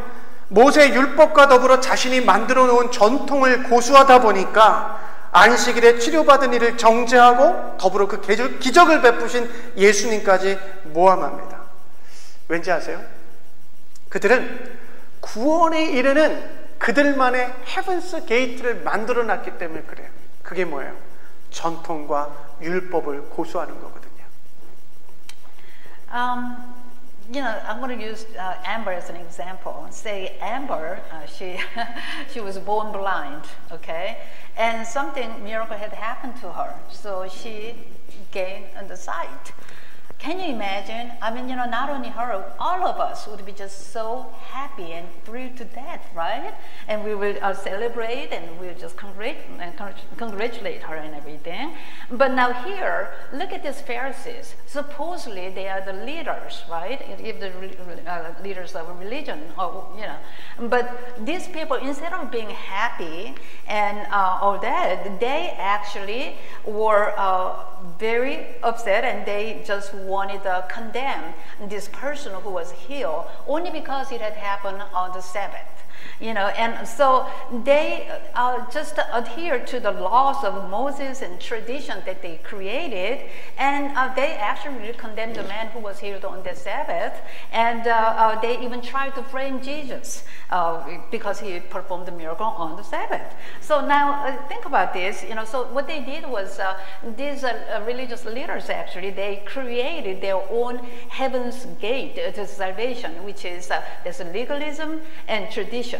모세의 율법과 더불어 자신이 만들어 놓은 전통을 고수하다 보니까 안식일에 치료받은 이를 정죄하고 더불어 그 기적을 베푸신 예수님까지 모함합니다. 왠지 아세요? 그들은 구원에 이르는 그들만의 헤븐스 게이트를 만들어 놨기 때문에 그래요. 그게 뭐예요? 전통과 율법을 고수하는 거거든요. You know, I'm going to use Amber as an example. Say Amber, she was born blind, okay? And something miracle had happened to her, so she gained the sight. Can you imagine? I mean, you know, not only her, all of us would be just so happy and thrilled to death, right? And we will celebrate and we'll just congratulate her and everything. But now here, look at these Pharisees. Supposedly they are the leaders, right? If the leaders of a religion, or, you know. But these people, instead of being happy and all that, they actually were very upset and they just wanted to condemn this person who was healed only because it had happened on the Sabbath. You know, and so they just adhere to the laws of Moses and tradition that they created, and they actually condemned the man who was healed on the Sabbath, and they even tried to frame Jesus because he performed the miracle on the Sabbath. So now think about this, you know, so what they did was these religious leaders actually, they created their own heaven's gate to salvation, which is there's legalism and tradition.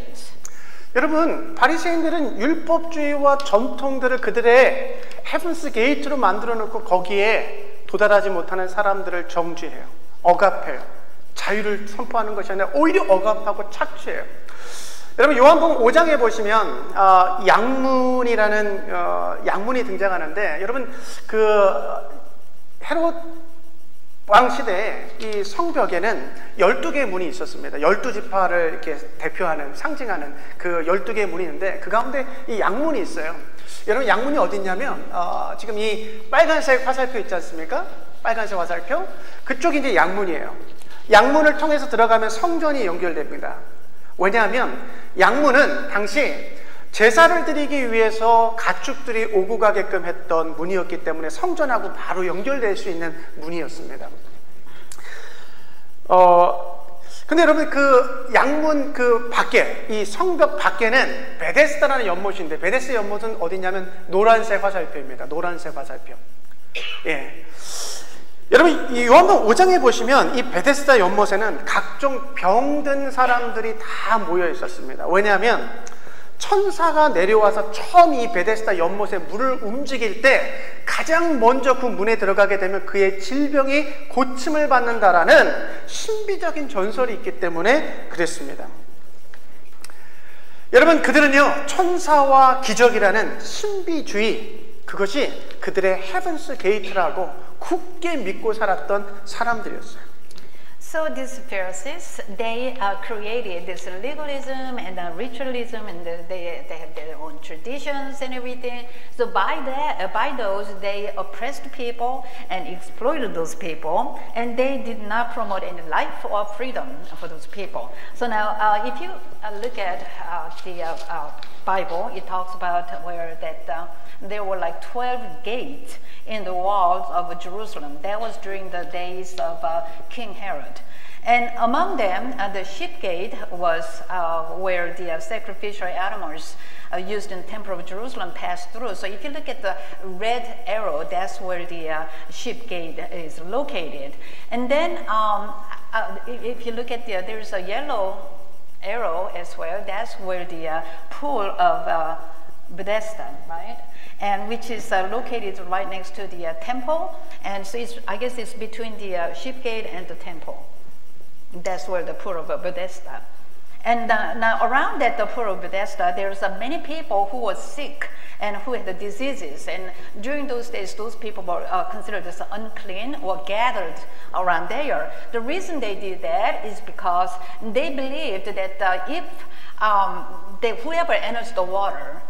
여러분, 바리새인들은 율법주의와 전통들을 그들의 헤븐스 게이트로 만들어 놓고 거기에 도달하지 못하는 사람들을 정죄해요. 억압해요. 자유를 선포하는 것이 아니라 오히려 억압하고 착취해요. 여러분, 요한복음 5장에 보시면 양문이라는 양문이 등장하는데, 여러분 헤롯 왕 시대에 이 성벽에는 12개의 문이 있었습니다. 12지파를 이렇게 대표하는, 상징하는 그 12개의 문이 있는데 그 가운데 이 양문이 있어요. 여러분, 양문이 어디 있냐면 지금 이 빨간색 화살표 있지 않습니까? 빨간색 화살표. 그쪽이 이제 양문이에요. 양문을 통해서 들어가면 성전이 연결됩니다. 왜냐하면 양문은 당시 제사를 드리기 위해서 가축들이 오고 가게끔 했던 문이었기 때문에 성전하고 바로 연결될 수 있는 문이었습니다. 근데 여러분 그 양문 그 밖에 이 성벽 밖에는 베데스다라는 연못인데 베데스다 연못은 어디냐면 노란색 화살표입니다. 노란색 화살표. 예. 여러분 이 요한복음 5장에 보시면 이 베데스다 연못에는 각종 병든 사람들이 다 모여 있었습니다. 왜냐하면 천사가 내려와서 처음 이 베데스다 연못에 물을 움직일 때 가장 먼저 그 문에 들어가게 되면 그의 질병이 고침을 받는다라는 신비적인 전설이 있기 때문에 그랬습니다. 여러분 그들은요 천사와 기적이라는 신비주의 그것이 그들의 헤븐스 게이트라고 굳게 믿고 살았던 사람들이었어요. So these Pharisees, they created this legalism and ritualism, and they have their own traditions and everything. So by those, they oppressed people and exploited those people, and they did not promote any life or freedom for those people. So now, if you look at the Bible, it talks about where that there were like 12 gates in the walls of Jerusalem. That was during the days of King Herod. And among them, the sheep gate was where the sacrificial animals used in the Temple of Jerusalem passed through. So if you look at the red arrow, that's where the sheep gate is located. And then if you look at there's a yellow arrow as well, that's where the pool of Bethesda, right? And which is located right next to the temple, and so I guess it's between the sheep gate and the temple. That's where the pool of Bethesda. And now around that the pool of Bethesda, there's many people who were sick and who had diseases. And during those days, those people were considered as unclean or gathered around there. The reason they did that is because they believed that if whoever enters the water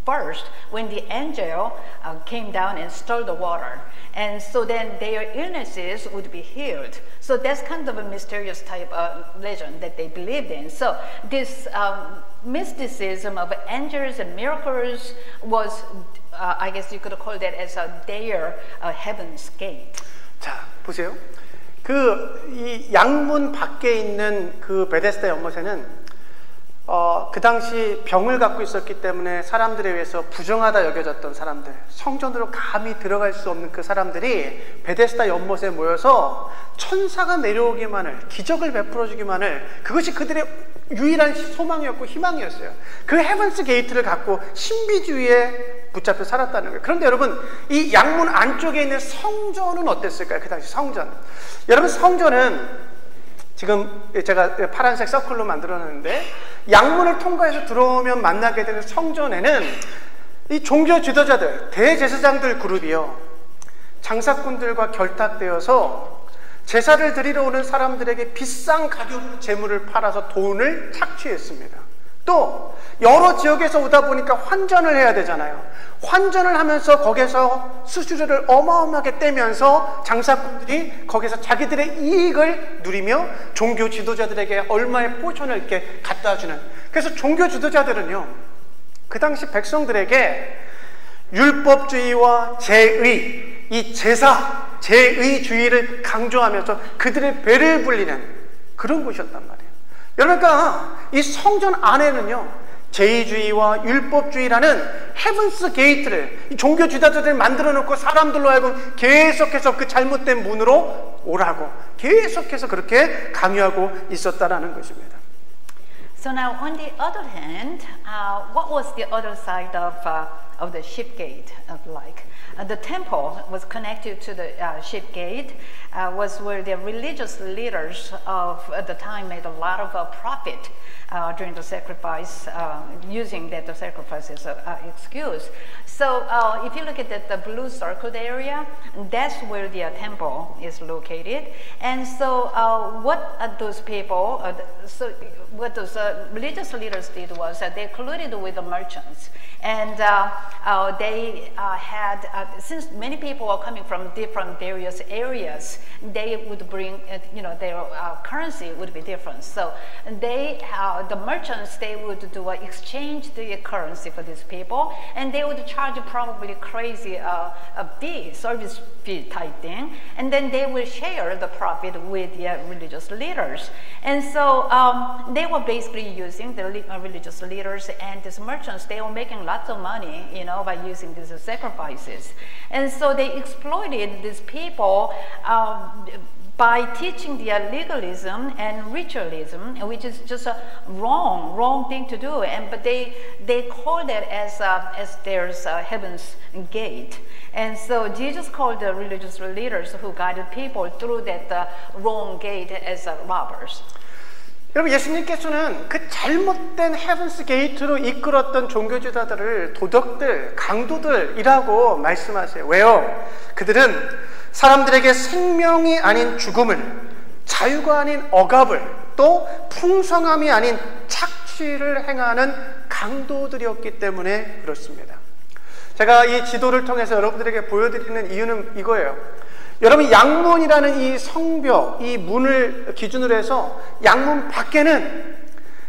first, when the angel came down and stirred the water, and so then their illnesses would be healed. So that's kind of a mysterious type of legend that they believed in. So this mysticism of angels and miracles was, I guess you could call that as their heaven's gate. 자, 보세요. 이 양문 밖에 있는 그 베데스다 연못에는 그 당시 병을 갖고 있었기 때문에 사람들에 의해서 부정하다 여겨졌던 사람들, 성전으로 감히 들어갈 수 없는 그 사람들이 베데스다 연못에 모여서 천사가 내려오기만을, 기적을 베풀어주기만을, 그것이 그들의 유일한 소망이었고 희망이었어요. 그 헤븐스 게이트를 갖고 신비주의에 붙잡혀 살았다는 거예요. 그런데 여러분, 이 양문 안쪽에 있는 성전은 어땠을까요? 그 당시 성전. 여러분, 성전은 지금 제가 파란색 서클로 만들어놨는데 양문을 통과해서 들어오면 만나게 되는 성전에는 이 종교 지도자들, 대제사장들 그룹이요, 장사꾼들과 결탁되어서 제사를 드리러 오는 사람들에게 비싼 가격으로 재물을 팔아서 돈을 착취했습니다. 또 여러 지역에서 오다 보니까 환전을 해야 되잖아요. 환전을 하면서 거기서 수수료를 어마어마하게 떼면서 장사꾼들이 거기서 자기들의 이익을 누리며 종교 지도자들에게 얼마의 포션을 이렇게 갖다 주는. 그래서 종교 지도자들은요, 그 당시 백성들에게 율법주의와 제의, 이 제의주의를 강조하면서 그들의 배를 불리는 그런 곳이었단 말이에요. 그러니까 이 성전 안에는요, 제의주의와 율법주의라는 헤븐스 게이트를 종교 지도자들이 만들어 놓고 사람들로 하여금 계속해서 그 잘못된 문으로 오라고 계속해서 그렇게 강요하고 있었다라는 것입니다. So now, on the other hand, what was the other side of the sheep gate like? The temple was connected to the sheep gate, was where the religious leaders of the time made a lot of profit during the sacrifice, using that the sacrifice as an excuse. So if you look at the blue circled area, that's where the temple is located. And so what those people, what those religious leaders did was they colluded with the merchants. And they had, since many people were coming from different various areas, they would bring, their currency would be different. So they, the merchants, they would do exchange the currency for these people, and they would charge probably crazy fee, service fee type thing, and then they will share the profit with the religious leaders. And so they were basically using the religious leaders and these merchants. They were making lots of money, by using these sacrifices. And so they exploited these people by teaching their legalism and ritualism, which is just a wrong thing to do. But they call that as there's heaven's gate. And so Jesus called the religious leaders who guided people through that wrong gate as robbers. 여러분, 예수님께서는 그 잘못된 헤븐스 게이트로 이끌었던 종교지도자들을 도덕들, 강도들이라고 말씀하세요. 왜요? 그들은 사람들에게 생명이 아닌 죽음을, 자유가 아닌 억압을, 또 풍성함이 아닌 착취를 행하는 강도들이었기 때문에 그렇습니다. 제가 이 지도를 통해서 여러분들에게 보여드리는 이유는 이거예요. 여러분, 양문이라는 이 성벽, 이 문을 기준으로 해서 양문 밖에는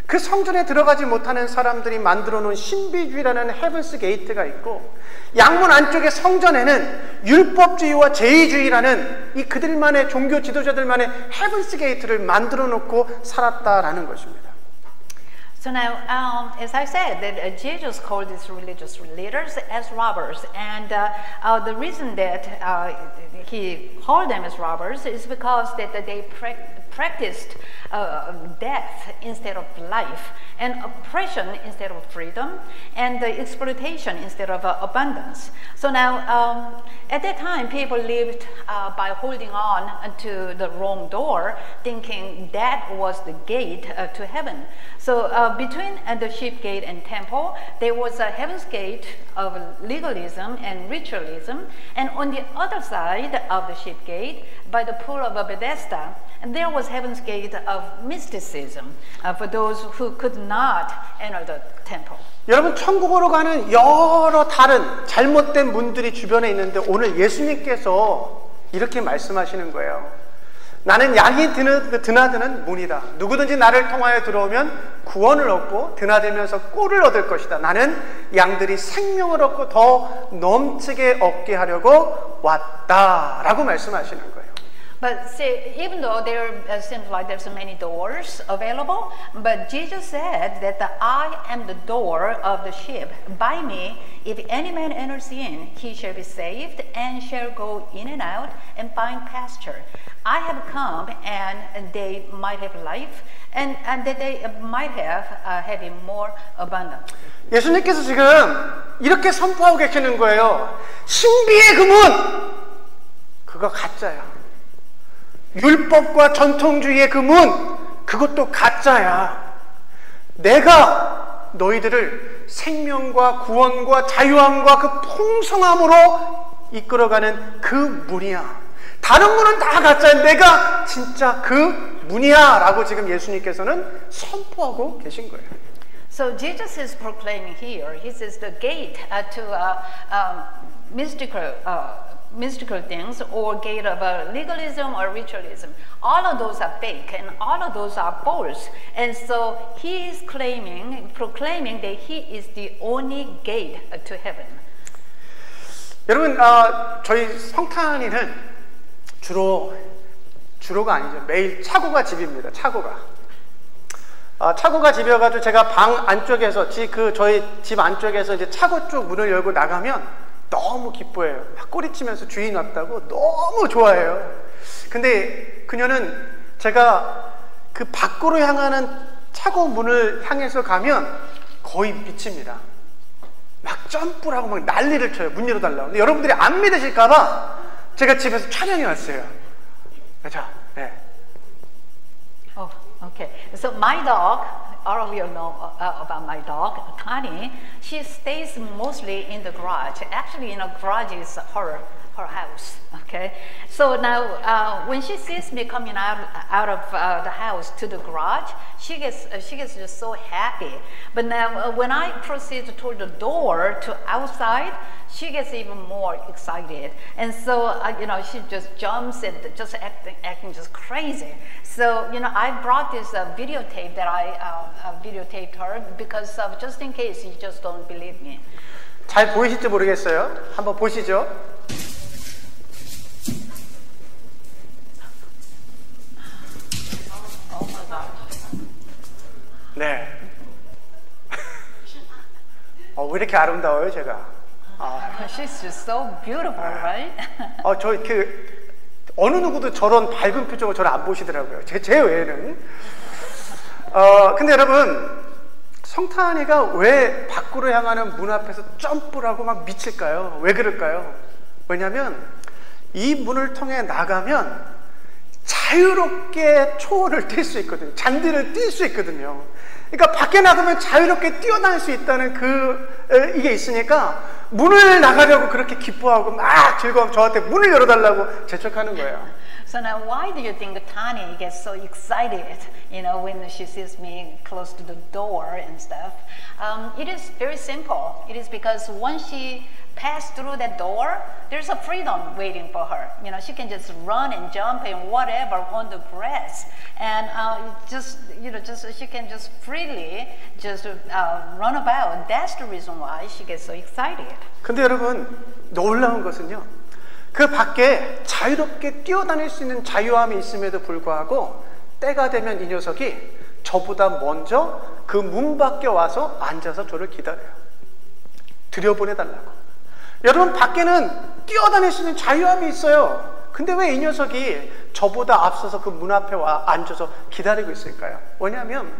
그 성전에 들어가지 못하는 사람들이 만들어 놓은 신비주의라는 헤븐스 게이트가 있고, 양문 안쪽의 성전에는 율법주의와 제의주의라는 이 그들만의 종교 지도자들만의 헤븐스 게이트를 만들어 놓고 살았다라는 것입니다. So now, as I said, that Jesus called these religious leaders as robbers, and the reason that he called them as robbers is because that they practiced death instead of life, and oppression instead of freedom, and exploitation instead of abundance. So now, at that time, people lived by holding on to the wrong door, thinking that was the gate to heaven. So between the sheep gate and temple, there was a heaven's gate of legalism and ritualism, and on the other side of the sheep gate, by the pool of Bethesda, and there was heaven's gate of mysticism for those who could not enter the temple. 여러분, 천국으로 가는 여러 다른 잘못된 문들이 주변에 있는데 오늘 예수님께서 이렇게 말씀하시는 거예요. 나는 양이 드나드는 문이다. 누구든지 나를 통하여 들어오면 구원을 얻고 드나들면서 꿀을 얻을 것이다. 나는 양들이 생명을 얻고 더 넘치게 얻게 하려고 왔다라고 말씀하시는 거예요. But see, even though there seems like there's many doors available, but Jesus said that I am the door of the sheep. By me, if any man enters in, he shall be saved and shall go in and out and find pasture. I have come and they might have life and that they might have it more abundant. 예수님께서 지금 이렇게 선포하고 계시는 거예요. 신비의 그 문, 그거 가짜야. 율법과 전통주의의 그 문, 그것도 가짜야. 내가 너희들을 생명과 구원과 자유함과 그 풍성함으로 이끌어가는 그 문이야. 다른 문은 다 가짜야. 내가 진짜 그 문이야 라고 지금 예수님께서는 선포하고 계신 거예요. So Jesus is proclaiming here, he says the gate to mystical things, or gate of legalism or ritualism. All of those are fake and all of those are false. And so he is proclaiming that he is the only gate to heaven. 여러분, 저희 성탄이는 주로가 아니죠. 매일 차고가 집입니다. 차고가 집이어가지고 제가 방 안쪽에서 저희 집 안쪽에서 이제 차고 쪽 문을 열고 나가면 너무 기뻐해요. 막 꼬리치면서 주인 왔다고 너무 좋아해요. 근데 그녀는 제가 그 밖으로 향하는 차고 문을 향해서 가면 거의 미칩니다. 막 점프를 하고 막 난리를 쳐요. 문 열어달라고. 근데 여러분들이 안 믿으실까봐 제가 집에서 촬영해 왔어요. 자, 네. Oh, okay. So my dog, all of you know about my dog, Tani. She stays mostly in the garage. Actually, garage is her her house. Okay, so now when she sees me coming out of the house to the garage, she gets just so happy. But now when I proceed toward the door to outside, she gets even more excited, and so she just jumps and just acting just crazy. So I brought this videotape that I videotaped her because just in case you just don't believe me. 잘 보이실지 모르겠어요. 한번 보시죠. Oh my God. 네. 왜 이렇게 아름다워요, 제가? She's just so beautiful, right? 어느 누구도 저런 밝은 표정을 저를 안 보시더라고요. 제 외에는. 근데 여러분, 성탄이가 왜 밖으로 향하는 문 앞에서 점프를 하고 막 미칠까요? 왜 그럴까요? 왜냐면 이 문을 통해 나가면 자유롭게 초원을 뛸 수 있거든요. 잔디를 뛸 수 있거든요. 그러니까 밖에 나가면 자유롭게 뛰어다닐 수 있다는 이게 있으니까 문을 나가려고 그렇게 기뻐하고 막 즐거움 저한테 문을 열어달라고 재촉하는 거예요. So now, why do you think Tani gets so excited, when she sees me close to the door and stuff? It is very simple. It is because once she passed through that door, there's a freedom waiting for her. She can just run and jump and whatever on the grass, and she can just freely just run about. That's the reason why she gets so excited. 근데 여러분, 놀라운 것은요. 그 밖에 자유롭게 뛰어다닐 수 있는 자유함이 있음에도 불구하고 때가 되면 이 녀석이 저보다 먼저 그 문 밖에 와서 앉아서 저를 기다려요. 들여보내달라고. 여러분, 밖에는 뛰어다닐 수 있는 자유함이 있어요. 근데 왜 이 녀석이 저보다 앞서서 그 문 앞에 와 앉아서 기다리고 있을까요? 왜냐하면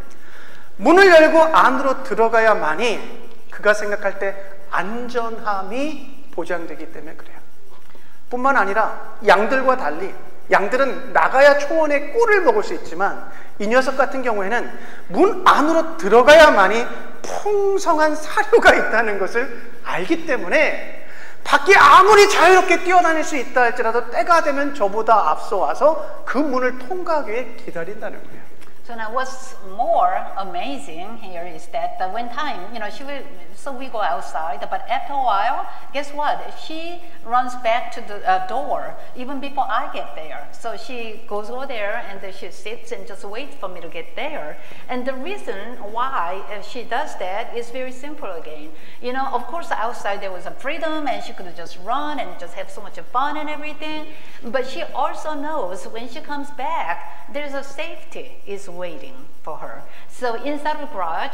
문을 열고 안으로 들어가야만이 그가 생각할 때 안전함이 보장되기 때문에 그래요. 뿐만 아니라 양들과 달리 양들은 나가야 초원의 꿀을 먹을 수 있지만 이 녀석 같은 경우에는 문 안으로 들어가야만이 풍성한 사료가 있다는 것을 알기 때문에 밖에 아무리 자유롭게 뛰어다닐 수 있다 할지라도 때가 되면 저보다 앞서 와서 그 문을 통과하기 위해 기다린다는 거예요. So now what's more amazing here is that when time, so we go outside, but after a while, guess what? She runs back to the door even before I get there. So she goes over there and she sits and just waits for me to get there. And the reason why she does that is very simple again. Of course, outside there was a freedom and she could just run and just have so much fun and everything. But she also knows when she comes back, there's a safety is waiting for her. So inside the garage,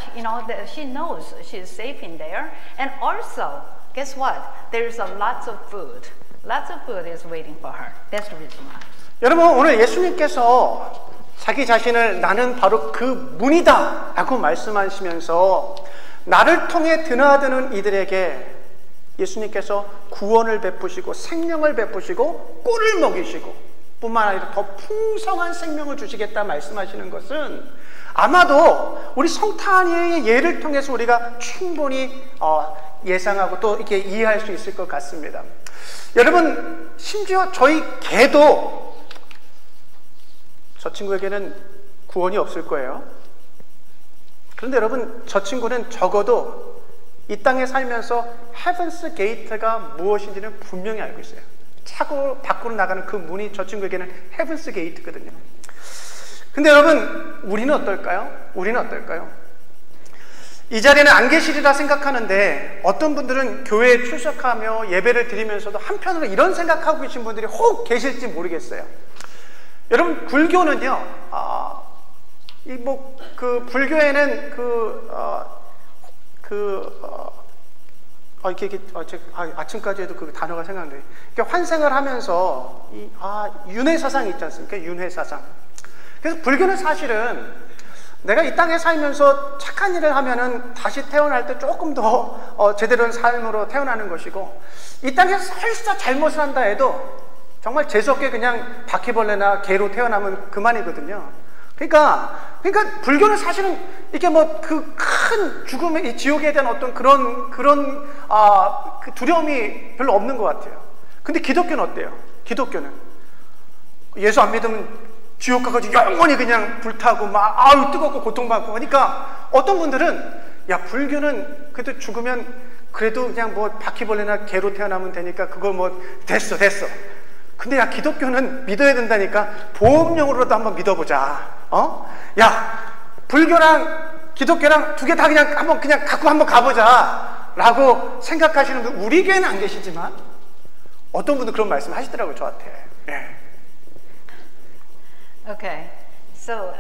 she knows she's safe in there. And also, guess what? There's lots of food. Lots of food is waiting for her. That's the reason why. 여러분, 오늘 예수님께서 자기 자신을 나는 바로 그 문이다 라고 말씀하시면서 나를 통해 드나드는 이들에게 예수님께서 구원을 베푸시고 생명을 베푸시고 꿀을 먹이시고 뿐만 아니라 더 풍성한 생명을 주시겠다 말씀하시는 것은 아마도 우리 성탄이의 예를 통해서 우리가 충분히 예상하고 또 이렇게 이해할 수 있을 것 같습니다. 여러분, 심지어 저희 개도 저 친구에게는 구원이 없을 거예요. 그런데 여러분, 저 친구는 적어도 이 땅에 살면서 헤븐스 게이트가 무엇인지는 분명히 알고 있어요. 차고 밖으로 나가는 그 문이 저 친구에게는 헤븐스 게이트거든요. 근데 여러분, 우리는 어떨까요? 이 자리에는 안 계시리라 생각하는데 어떤 분들은 교회에 출석하며 예배를 드리면서도 한편으로 이런 생각하고 계신 분들이 혹 계실지 모르겠어요. 여러분, 불교는요, 불교에는 아침까지 해도 그 단어가 생각나요. 환생을 하면서 윤회사상이 있지 않습니까? 윤회사상. 그래서 불교는 사실은 내가 이 땅에 살면서 착한 일을 하면은 다시 태어날 때 조금 더 제대로 된 삶으로 태어나는 것이고, 이 땅에서 설사 잘못을 한다 해도 정말 재수없게 그냥 바퀴벌레나 개로 태어나면 그만이거든요. 그러니까 불교는 사실은 이게 그 큰 죽음의 이 지옥에 대한 어떤 그런 그 두려움이 별로 없는 것 같아요. 근데 기독교는 어때요? 기독교는 예수 안 믿으면 지옥 가가지고 영원히 그냥 불타고 막 아유 뜨겁고 고통받고 하니까 어떤 분들은 야 불교는 그래도 죽으면 그래도 그냥 뭐 바퀴벌레나 개로 태어나면 되니까 그거 뭐 됐어. 근데 야 기독교는 믿어야 된다니까 보험용으로라도 한번 믿어보자. 야 불교랑 기독교랑 두 개 다 그냥 한번 그냥 갖고 한번 가보자라고 생각하시는 분 우리 교회는 안 계시지만 어떤 분도 그런 말씀 하시더라고요 저한테. 예. Okay, so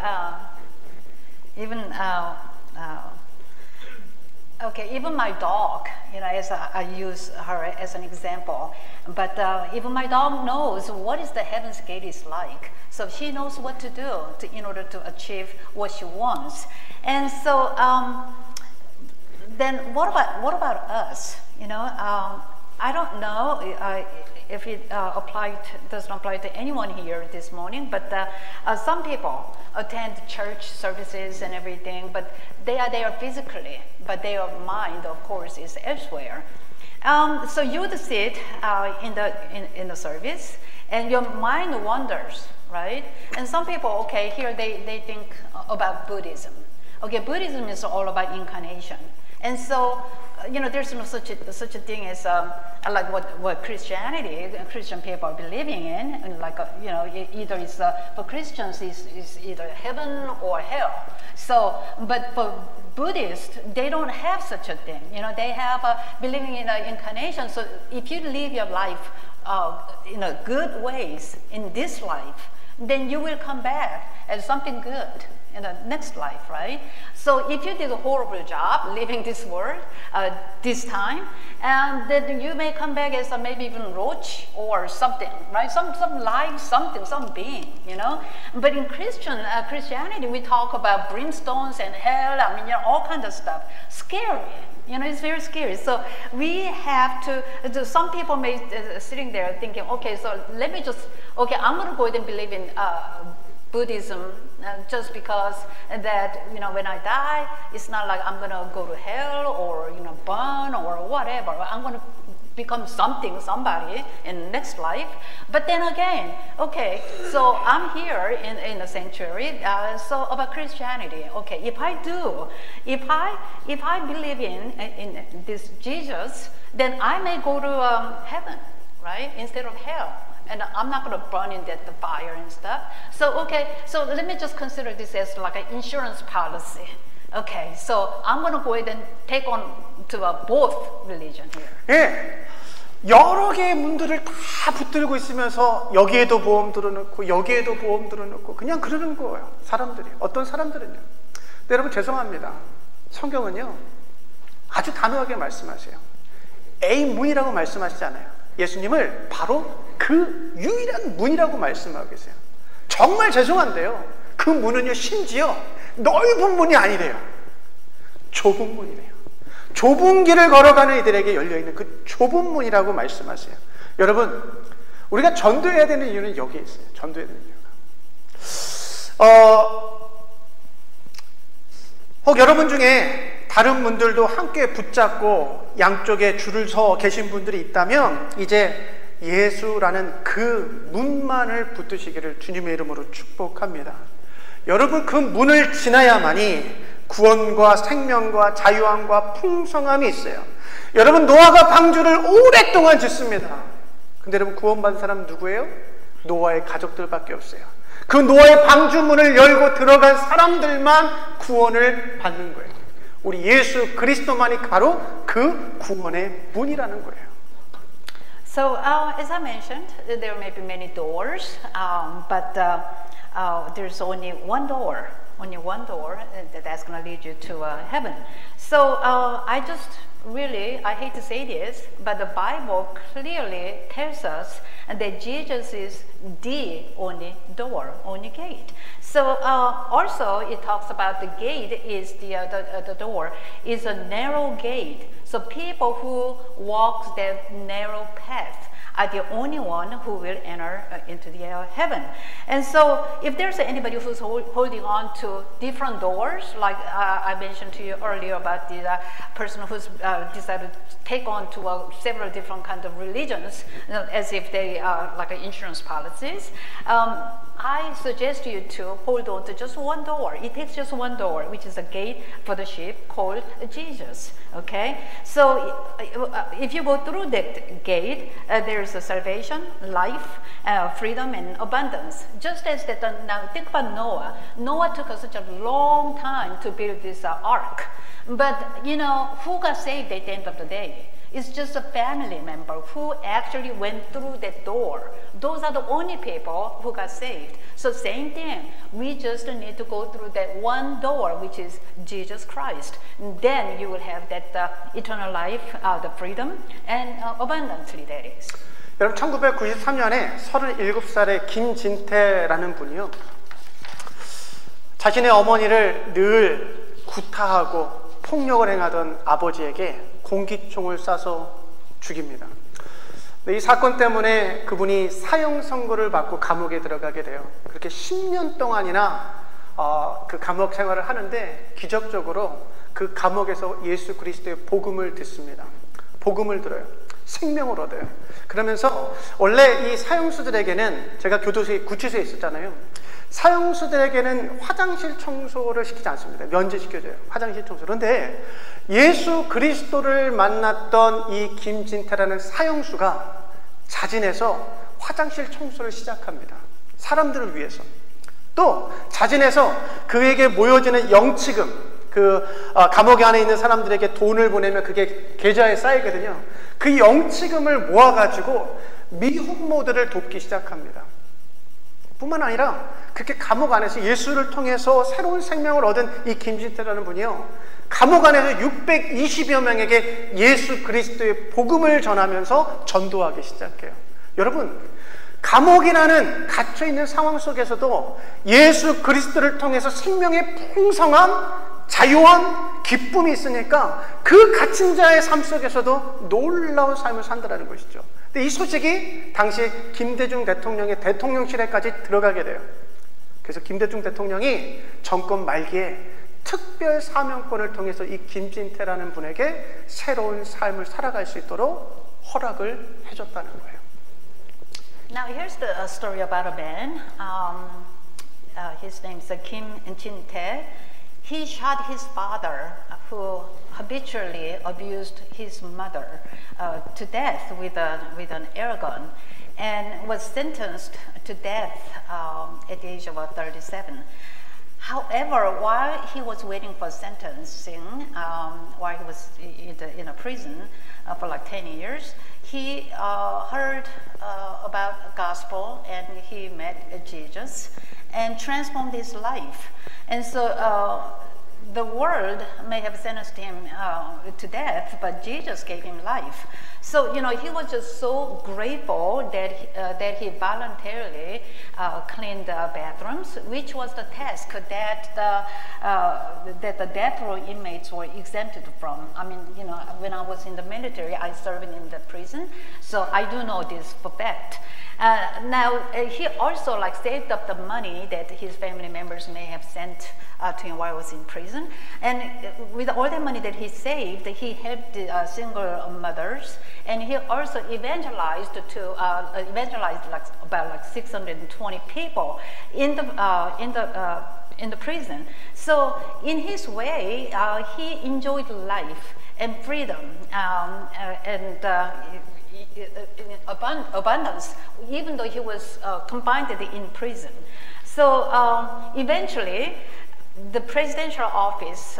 even even my dog, as I use her as an example, but even my dog knows what is the heaven's gate is like. So she knows what to do in order to achieve what she wants. And so then what about us? I don't know if it doesn't apply to anyone here this morning, but some people attend church services and everything, but they are there physically, but their mind, of course, is elsewhere. So you would sit in the service, and your mind wanders, right? And some people, okay, here they think about Buddhism. Okay, Buddhism is all about incarnation, and so there's no such a thing as like what Christian people are believing in, and like either it's for Christians is either heaven or hell. So, but for Buddhists, they don't have such a thing. They have believing in incarnation. So if you live your life in a good ways in this life, then you will come back as something good in the next life, right? So if you did a horrible job living this world this time, and then you may come back as maybe even roach or something, right? Some life, something, some being, But in Christianity, we talk about brimstones and hell. I mean, all kinds of stuff. Scary. It's very scary. So we have to. Some people may sitting there thinking, okay, so let me just. Okay, I'm going to go ahead and believe in Buddhism just because that when I die, it's not like I'm gonna go to hell or burn or whatever. I'm gonna become somebody in the next life. But then again, okay, so I'm here in the sanctuary. So about Christianity, okay, if I believe in this Jesus, then I may go to heaven, right, instead of hell. And I'm not going to burn in the fire and stuff. So, okay, so let me just consider this as like an insurance policy. Okay, so I'm going to go ahead and take on to both religion here. 예, 여러 개의 문들을 다 붙들고 있으면서 여기에도 보험 들어놓고 여기에도 보험 들어놓고 그냥 그러는 거예요. 사람들이. 어떤 사람들은요. 근데 여러분 죄송합니다. 성경은요. 아주 단호하게 말씀하세요. A 문이라고 말씀하시지 않아요. 예수님을 바로 그 유일한 문이라고 말씀하고 계세요. 정말 죄송한데요. 그 문은요 심지어 넓은 문이 아니래요. 좁은 문이래요. 좁은 길을 걸어가는 이들에게 열려있는 그 좁은 문이라고 말씀하세요. 여러분 우리가 전도해야 되는 이유는 여기에 있어요. 전도해야 되는 이유가 혹 여러분 중에 다른 분들도 함께 붙잡고 양쪽에 줄을 서 계신 분들이 있다면 이제 예수라는 그 문만을 붙드시기를 주님의 이름으로 축복합니다. 여러분 그 문을 지나야만이 구원과 생명과 자유함과 풍성함이 있어요. 여러분 노아가 방주를 오랫동안 짓습니다. 근데 여러분 구원받은 사람은 누구예요? 노아의 가족들밖에 없어요. 그 노아의 방주문을 열고 들어간 사람들만 구원을 받는 거예요. 우리 예수 그리스도만이 바로 그 구원의 문이라는 거예요. So as I mentioned, there may be many doors, but there's only one door that's going to lead you to heaven. So I hate to say this, but the Bible clearly tells us that Jesus is the only door, only gate. So also it talks about the gate is the door is a narrow gate. So people who walk that narrow path are the only one who will enter into the heaven. And so if there's anybody who's holding on to different doors, like I mentioned to you earlier about the person who's decided to take on to several different kinds of religions, as if they are like insurance policies, I suggest you to hold on to just one door. It takes just one door, which is a gate for the sheep called Jesus. Okay? So if you go through that gate, there's a salvation, life, freedom, and abundance. Just as that, now think about Noah. Noah took such a long time to build this ark. But, you know, who got saved at the end of the day? It's just a family member who actually went through that door. Those are the only people who got saved. So same thing, we just need to go through that one door, which is Jesus Christ. And then you will have that eternal life, the freedom, and abundantly, that is. 여러분, 1993년에 37살의 김진태라는 분이요, 자신의 어머니를 늘 구타하고 폭력을 행하던 아버지에게 공기총을 쏴서 죽입니다. 이 사건 때문에 그분이 사형 선고를 받고 감옥에 들어가게 돼요. 그렇게 10년 동안이나 그 감옥 생활을 하는데 기적적으로 그 감옥에서 예수 그리스도의 복음을 듣습니다. 복음을 들어요. 생명을 얻어요. 그러면서 원래 이 사형수들에게는, 제가 교도소에, 구치소에 있었잖아요. 사형수들에게는 화장실 청소를 시키지 않습니다. 면제시켜줘요. 화장실 청소. 그런데 예수 그리스도를 만났던 이 김진태라는 사형수가 자진해서 화장실 청소를 시작합니다. 사람들을 위해서. 또 자진해서 그에게 모여지는 영치금, 감옥 안에 있는 사람들에게 돈을 보내면 그게 계좌에 쌓이거든요. 그 영치금을 모아가지고 미혼모들을 돕기 시작합니다. 뿐만 아니라 그렇게 감옥 안에서 예수를 통해서 새로운 생명을 얻은 이 김진태라는 분이요, 감옥 안에서 620여 명에게 예수 그리스도의 복음을 전하면서 전도하기 시작해요. 여러분, 감옥이라는 갇혀있는 상황 속에서도 예수 그리스도를 통해서 생명의 풍성함, 자유함, 기쁨이 있으니까 그 갇힌 자의 삶 속에서도 놀라운 삶을 산다는 것이죠. 근데 이 소식이 당시 김대중 대통령의 대통령실에까지 들어가게 돼요. 그래서 김대중 대통령이 정권 말기에 특별 사명권을 통해서 이 김진태라는 분에게 새로운 삶을 살아갈 수 있도록 허락을 해줬다는 거예요. Now here's the story about a man. His name is Kim Jin-tae. He shot his father, who habitually abused his mother, to death with an air gun, and was sentenced to death at the age of 37. However, while he was waiting for sentencing, while he was in a prison for like 10 years, he heard about the gospel, and he met Jesus and transformed his life. And so the world may have sentenced him to death, but Jesus gave him life. So, you know, he was just so grateful that he voluntarily cleaned the bathrooms, which was the task that the death row inmates were exempted from. I mean, you know, when I was in the military, I served in the prison, so I do know this for fact. Now, he also saved up the money that his family members may have sent to him while he was in prison. And with all the money that he saved, he helped single mothers, and he also evangelized about 620 people in the prison. So in his way, he enjoyed life and freedom and abundance, even though he was confined in prison. So eventually, the presidential office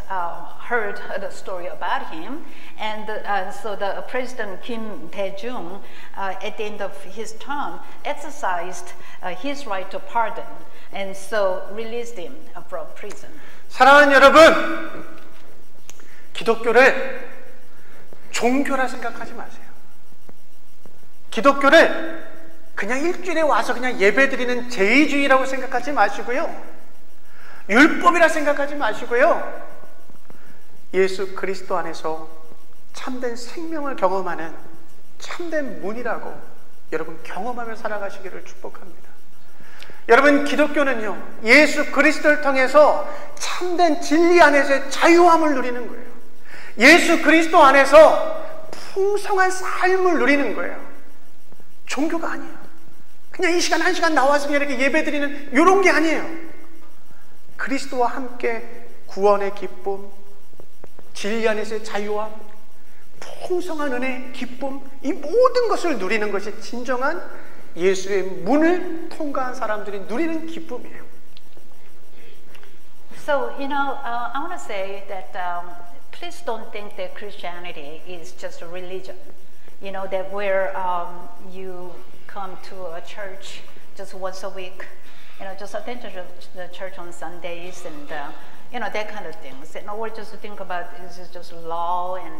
heard the story about him, and so the President Kim Dae-jung, at the end of his term, exercised his right to pardon, and so released him from prison. 사랑하는 여러분, 기독교를 종교라 생각하지 마세요. 기독교를 그냥 일주일에 와서 그냥 예배드리는 제의주의라고 생각하지 마시고요. 율법이라 생각하지 마시고요. 예수 그리스도 안에서 참된 생명을 경험하는 참된 문이라고 여러분 경험하며 살아가시기를 축복합니다. 여러분 기독교는요, 예수 그리스도를 통해서 참된 진리 안에서의 자유함을 누리는 거예요. 예수 그리스도 안에서 풍성한 삶을 누리는 거예요. 종교가 아니에요. 그냥 이 시간 한 시간 나와서 그냥 이렇게 예배드리는 이런 게 아니에요. 그리스도와 함께 구원의 기쁨, 진리 안에서의 자유함, 풍성한 은혜, 기쁨, 이 모든 것을 누리는 것이 진정한 예수의 문을 통과한 사람들이 누리는 기쁨이에요. So, I want to say that please don't think that Christianity is just a religion. That where you come to a church just once a week, just attend to the church on Sundays and, that kind of things. Or just think about this is just law and,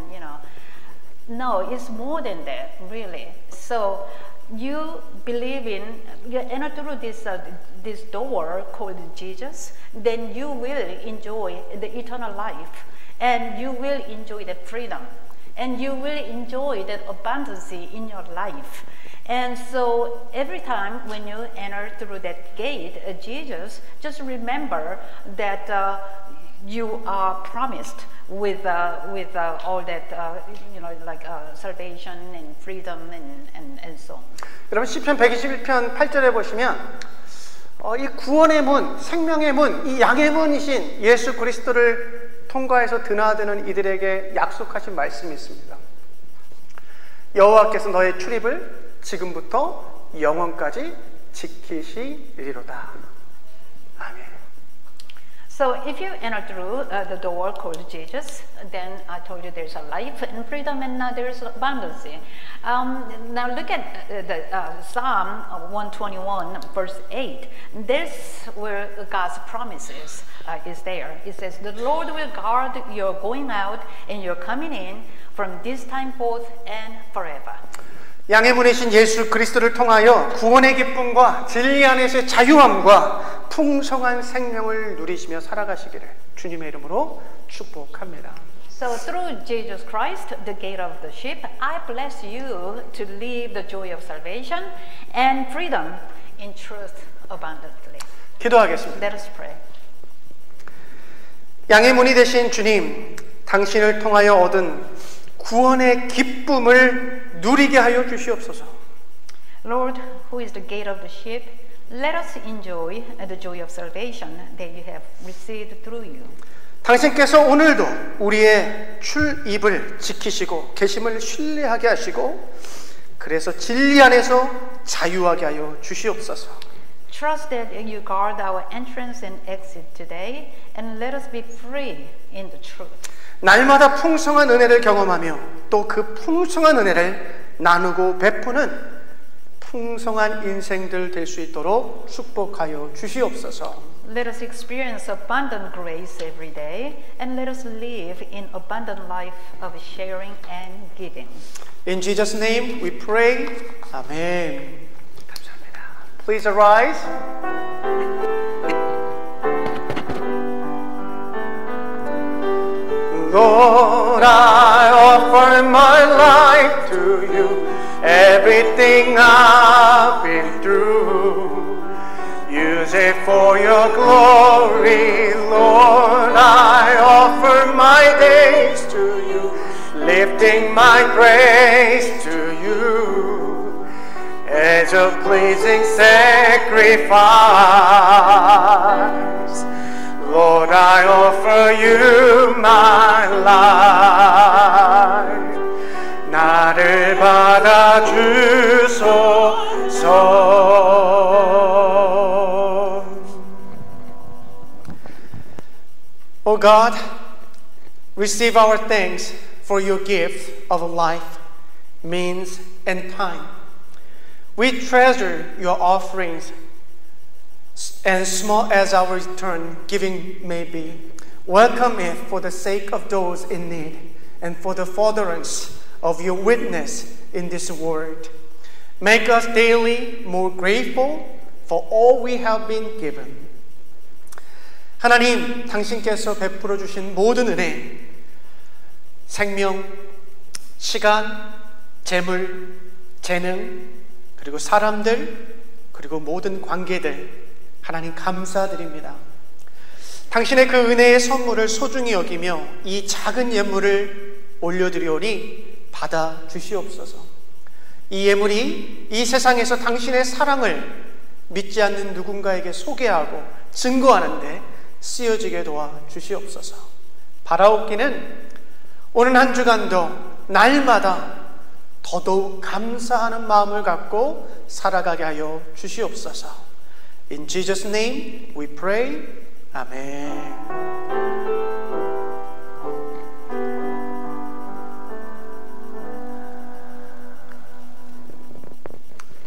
No, it's more than that, really. So you believe you enter through this door called Jesus, then you will enjoy the eternal life, and you will enjoy the freedom, and you will enjoy that abundance in your life. And so every time when you enter through that gate, Jesus, just remember that you are promised with all that, salvation and freedom and so on. 여러분 시편 121편 8절에 보시면 이 구원의 문, 생명의 문, 이 양의 문이신 예수 그리스도를 통과해서 드나드는 이들에게 약속하신 말씀이 있습니다. 여호와께서 너의 출입을 지금부터 영원까지 지키시리로다. 아멘. So if you enter through the door called Jesus, then I told you there's a life and freedom and there's abundance. Now look at the Psalm 121 verse 8. That's where God's promises is there. It says, the Lord will guard your going out and your coming in from this time forth and forever. 양의 문이신 예수 그리스도를 통하여 구원의 기쁨과 진리 안에서의 자유함과 풍성한 생명을 누리시며 살아가시기를 주님의 이름으로 축복합니다. So through Jesus Christ, the gate of the sheep, I bless you to live the joy of salvation and freedom in truth abundantly. 기도하겠습니다. Let us pray. 양의 문이 되신 주님, 당신을 통하여 얻은 구원의 기쁨을 누리게 하여 주시옵소서. Lord, who is the gate of the sheep, let us enjoy the joy of salvation that you have received through you. 당신께서 오늘도 우리의 출입을 지키시고 계심을 신뢰하게 하시고 그래서 진리 안에서 자유하게 하여 주시옵소서. Trust that you guard our entrance and exit today and let us be free in the truth. 날마다 풍성한 은혜를 경험하며 또 그 풍성한 은혜를 나누고 베푸는 풍성한 인생들 될 수 있도록 축복하여 주시옵소서. Let us experience abundant grace every day and let us live in abundant life of sharing and giving. In Jesus' name we pray. Amen. 감사합니다. Please arise. Lord, I offer my life to you, everything I've been through. Use it for your glory, Lord. I offer my days to you, lifting my praise to you as a pleasing sacrifice. Lord, I offer you my life. 나를 받아 주소서. O God, receive our thanks for your gift of life, means, and time. We treasure your offerings, and small as our return giving may be, welcome it for the sake of those in need and for the furtherance of your witness in this world. Make us daily more grateful for all we have been given. 하나님, 당신께서 베풀어 주신 모든 은혜, 생명, 시간, 재물, 재능, 그리고 사람들, 그리고 모든 관계들 하나님 감사드립니다. 당신의 그 은혜의 선물을 소중히 여기며 이 작은 예물을 올려드리오니 받아 주시옵소서. 이 예물이 이 세상에서 당신의 사랑을 믿지 않는 누군가에게 소개하고 증거하는데 쓰여지게 도와 주시옵소서. 바라옵기는 오는 한 주간도 날마다 더더욱 감사하는 마음을 갖고 살아가게 하여 주시옵소서. In Jesus' name we pray. Amen.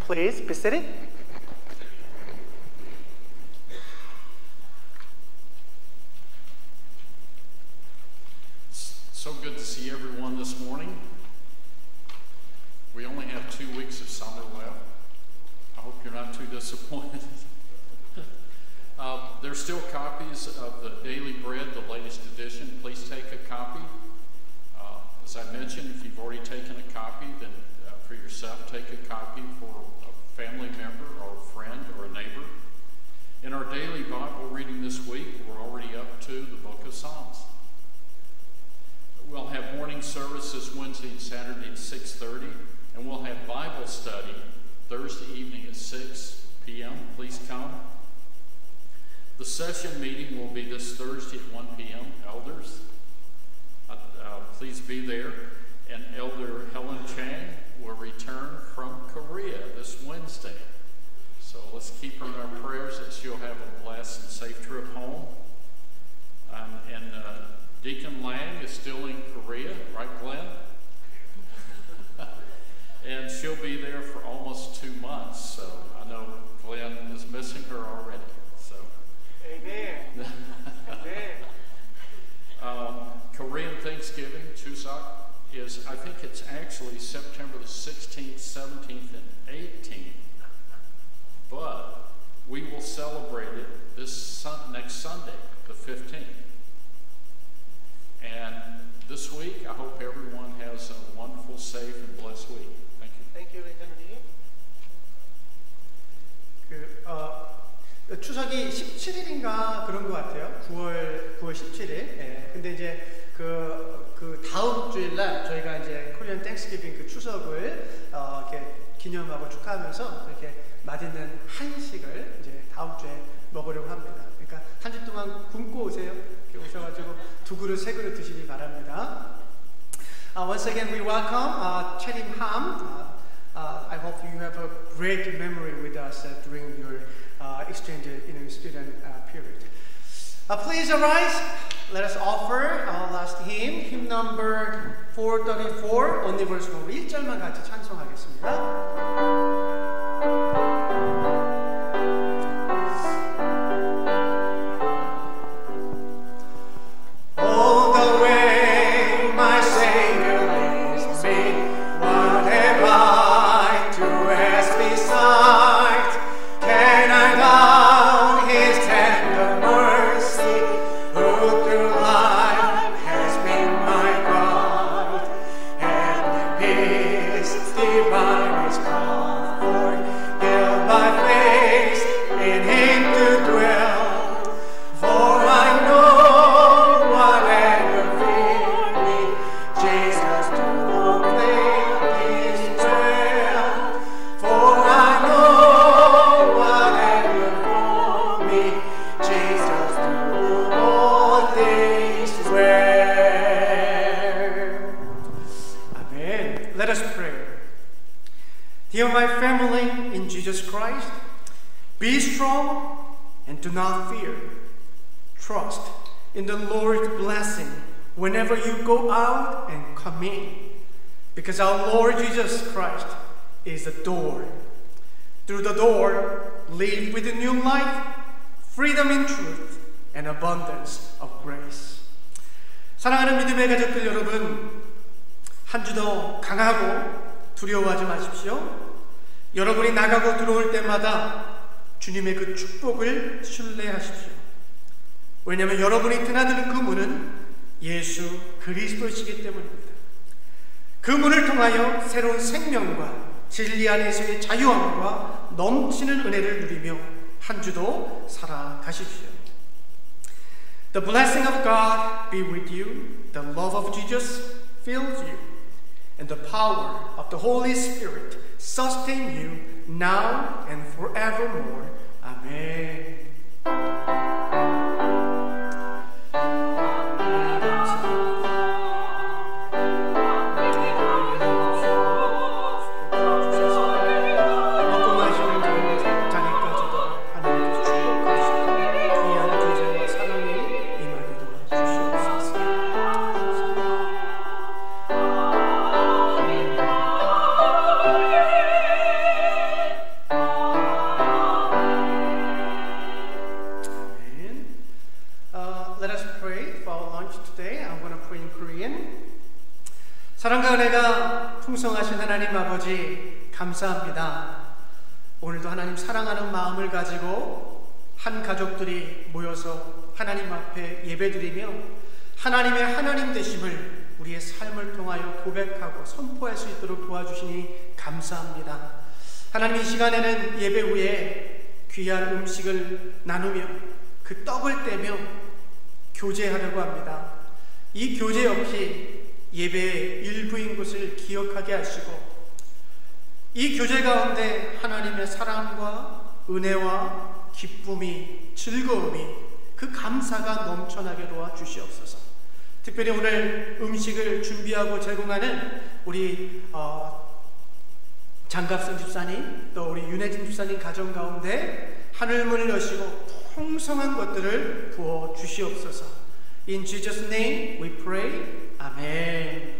Please be seated. So good to see everyone this morning. We only have 2 weeks of summer left. I hope you're not too disappointed. There's still copies of the Daily Bread, the latest edition. Please take a copy. As I mentioned, if you've already taken a copy, then for yourself, take a copy for a family member or a friend or a neighbor. In our daily Bible reading this week, we're already up to the book of Psalms. We'll have morning services Wednesday and Saturday at 6:30, and we'll have Bible study Thursday evening at 6 p.m. Please come. The session meeting will be this Thursday at 1 p.m. Elders, please be there. And Elder Helen Chang will return from Korea this Wednesday. So let's keep her in our prayers that she'll have a blessed and safe trip home. And Deacon Lang is still in Korea, right, Glenn? And she'll be there for almost 2 months. So I know Glenn is missing her already. So. Amen. Amen. Korean Thanksgiving, Chuseok, is, I think it's actually September the 16th, 17th, and 18th. But we will celebrate it next Sunday, the 15th. And this week, I hope everyone has a wonderful, safe, and blessed week. Thank you. Thank you, 회장님. 추석이 17일인가 그런 것 같아요. 9월 17일. 예. 근데 이제 그 다음 주일날 저희가 이제 코리안 땡스기빙 그 추석을 이렇게 기념하고 축하하면서 이렇게 맛있는 한식을 이제 다음 주에 먹으려고 합니다. 그러니까 한 주 동안 굶고 오세요. 이렇게 오셔가지고 2그릇, 3그릇 드시기 바랍니다. Once again, we welcome Cherim Ham. I hope you have a great memory with us during your exchange student period. Please arise. Let us offer our last hymn, hymn number 434, only verse 1. 1절만 같이 찬송하겠습니다. Dear my family in Jesus Christ, be strong and do not fear. Trust in the Lord's blessing whenever you go out and come in, because our Lord Jesus Christ is the door. Through the door, live with a new life, freedom in truth, and abundance of grace. 사랑하는 믿음의 가족들 여러분, 한 주도 강하고 두려워하지 마십시오. 여러분이 나가고 들어올 때마다 주님의 그 축복을 신뢰하십시오. 왜냐하면 여러분이 드나드는 그 문은 예수 그리스도이시기 때문입니다. 그 문을 통하여 새로운 생명과 진리 안에서의 자유함과 넘치는 은혜를 누리며 한 주도 살아가십시오. The blessing of God be with you. The love of Jesus fills you. And the power of the Holy Spirit sustain you now and forevermore. Amen. 사랑과 은혜가 풍성하신 하나님 아버지 감사합니다. 오늘도 하나님 사랑하는 마음을 가지고 한 가족들이 모여서 하나님 앞에 예배드리며 하나님의 하나님 되심을 우리의 삶을 통하여 고백하고 선포할 수 있도록 도와주시니 감사합니다. 하나님 이 시간에는 예배 후에 귀한 음식을 나누며 그 떡을 떼며 교제하려고 합니다. 이 교제 역시 예배의 일부인 것을 기억하게 하시고 이 교제 가운데 하나님의 사랑과 은혜와 기쁨이 즐거움이 그 감사가 넘쳐나게 도와주시옵소서. 특별히 오늘 음식을 준비하고 제공하는 우리 장갑선 집사님 또 우리 윤혜진 집사님 가정 가운데 하늘문을 여시고 풍성한 것들을 부어 주시옵소서. In Jesus' name we pray. Amen.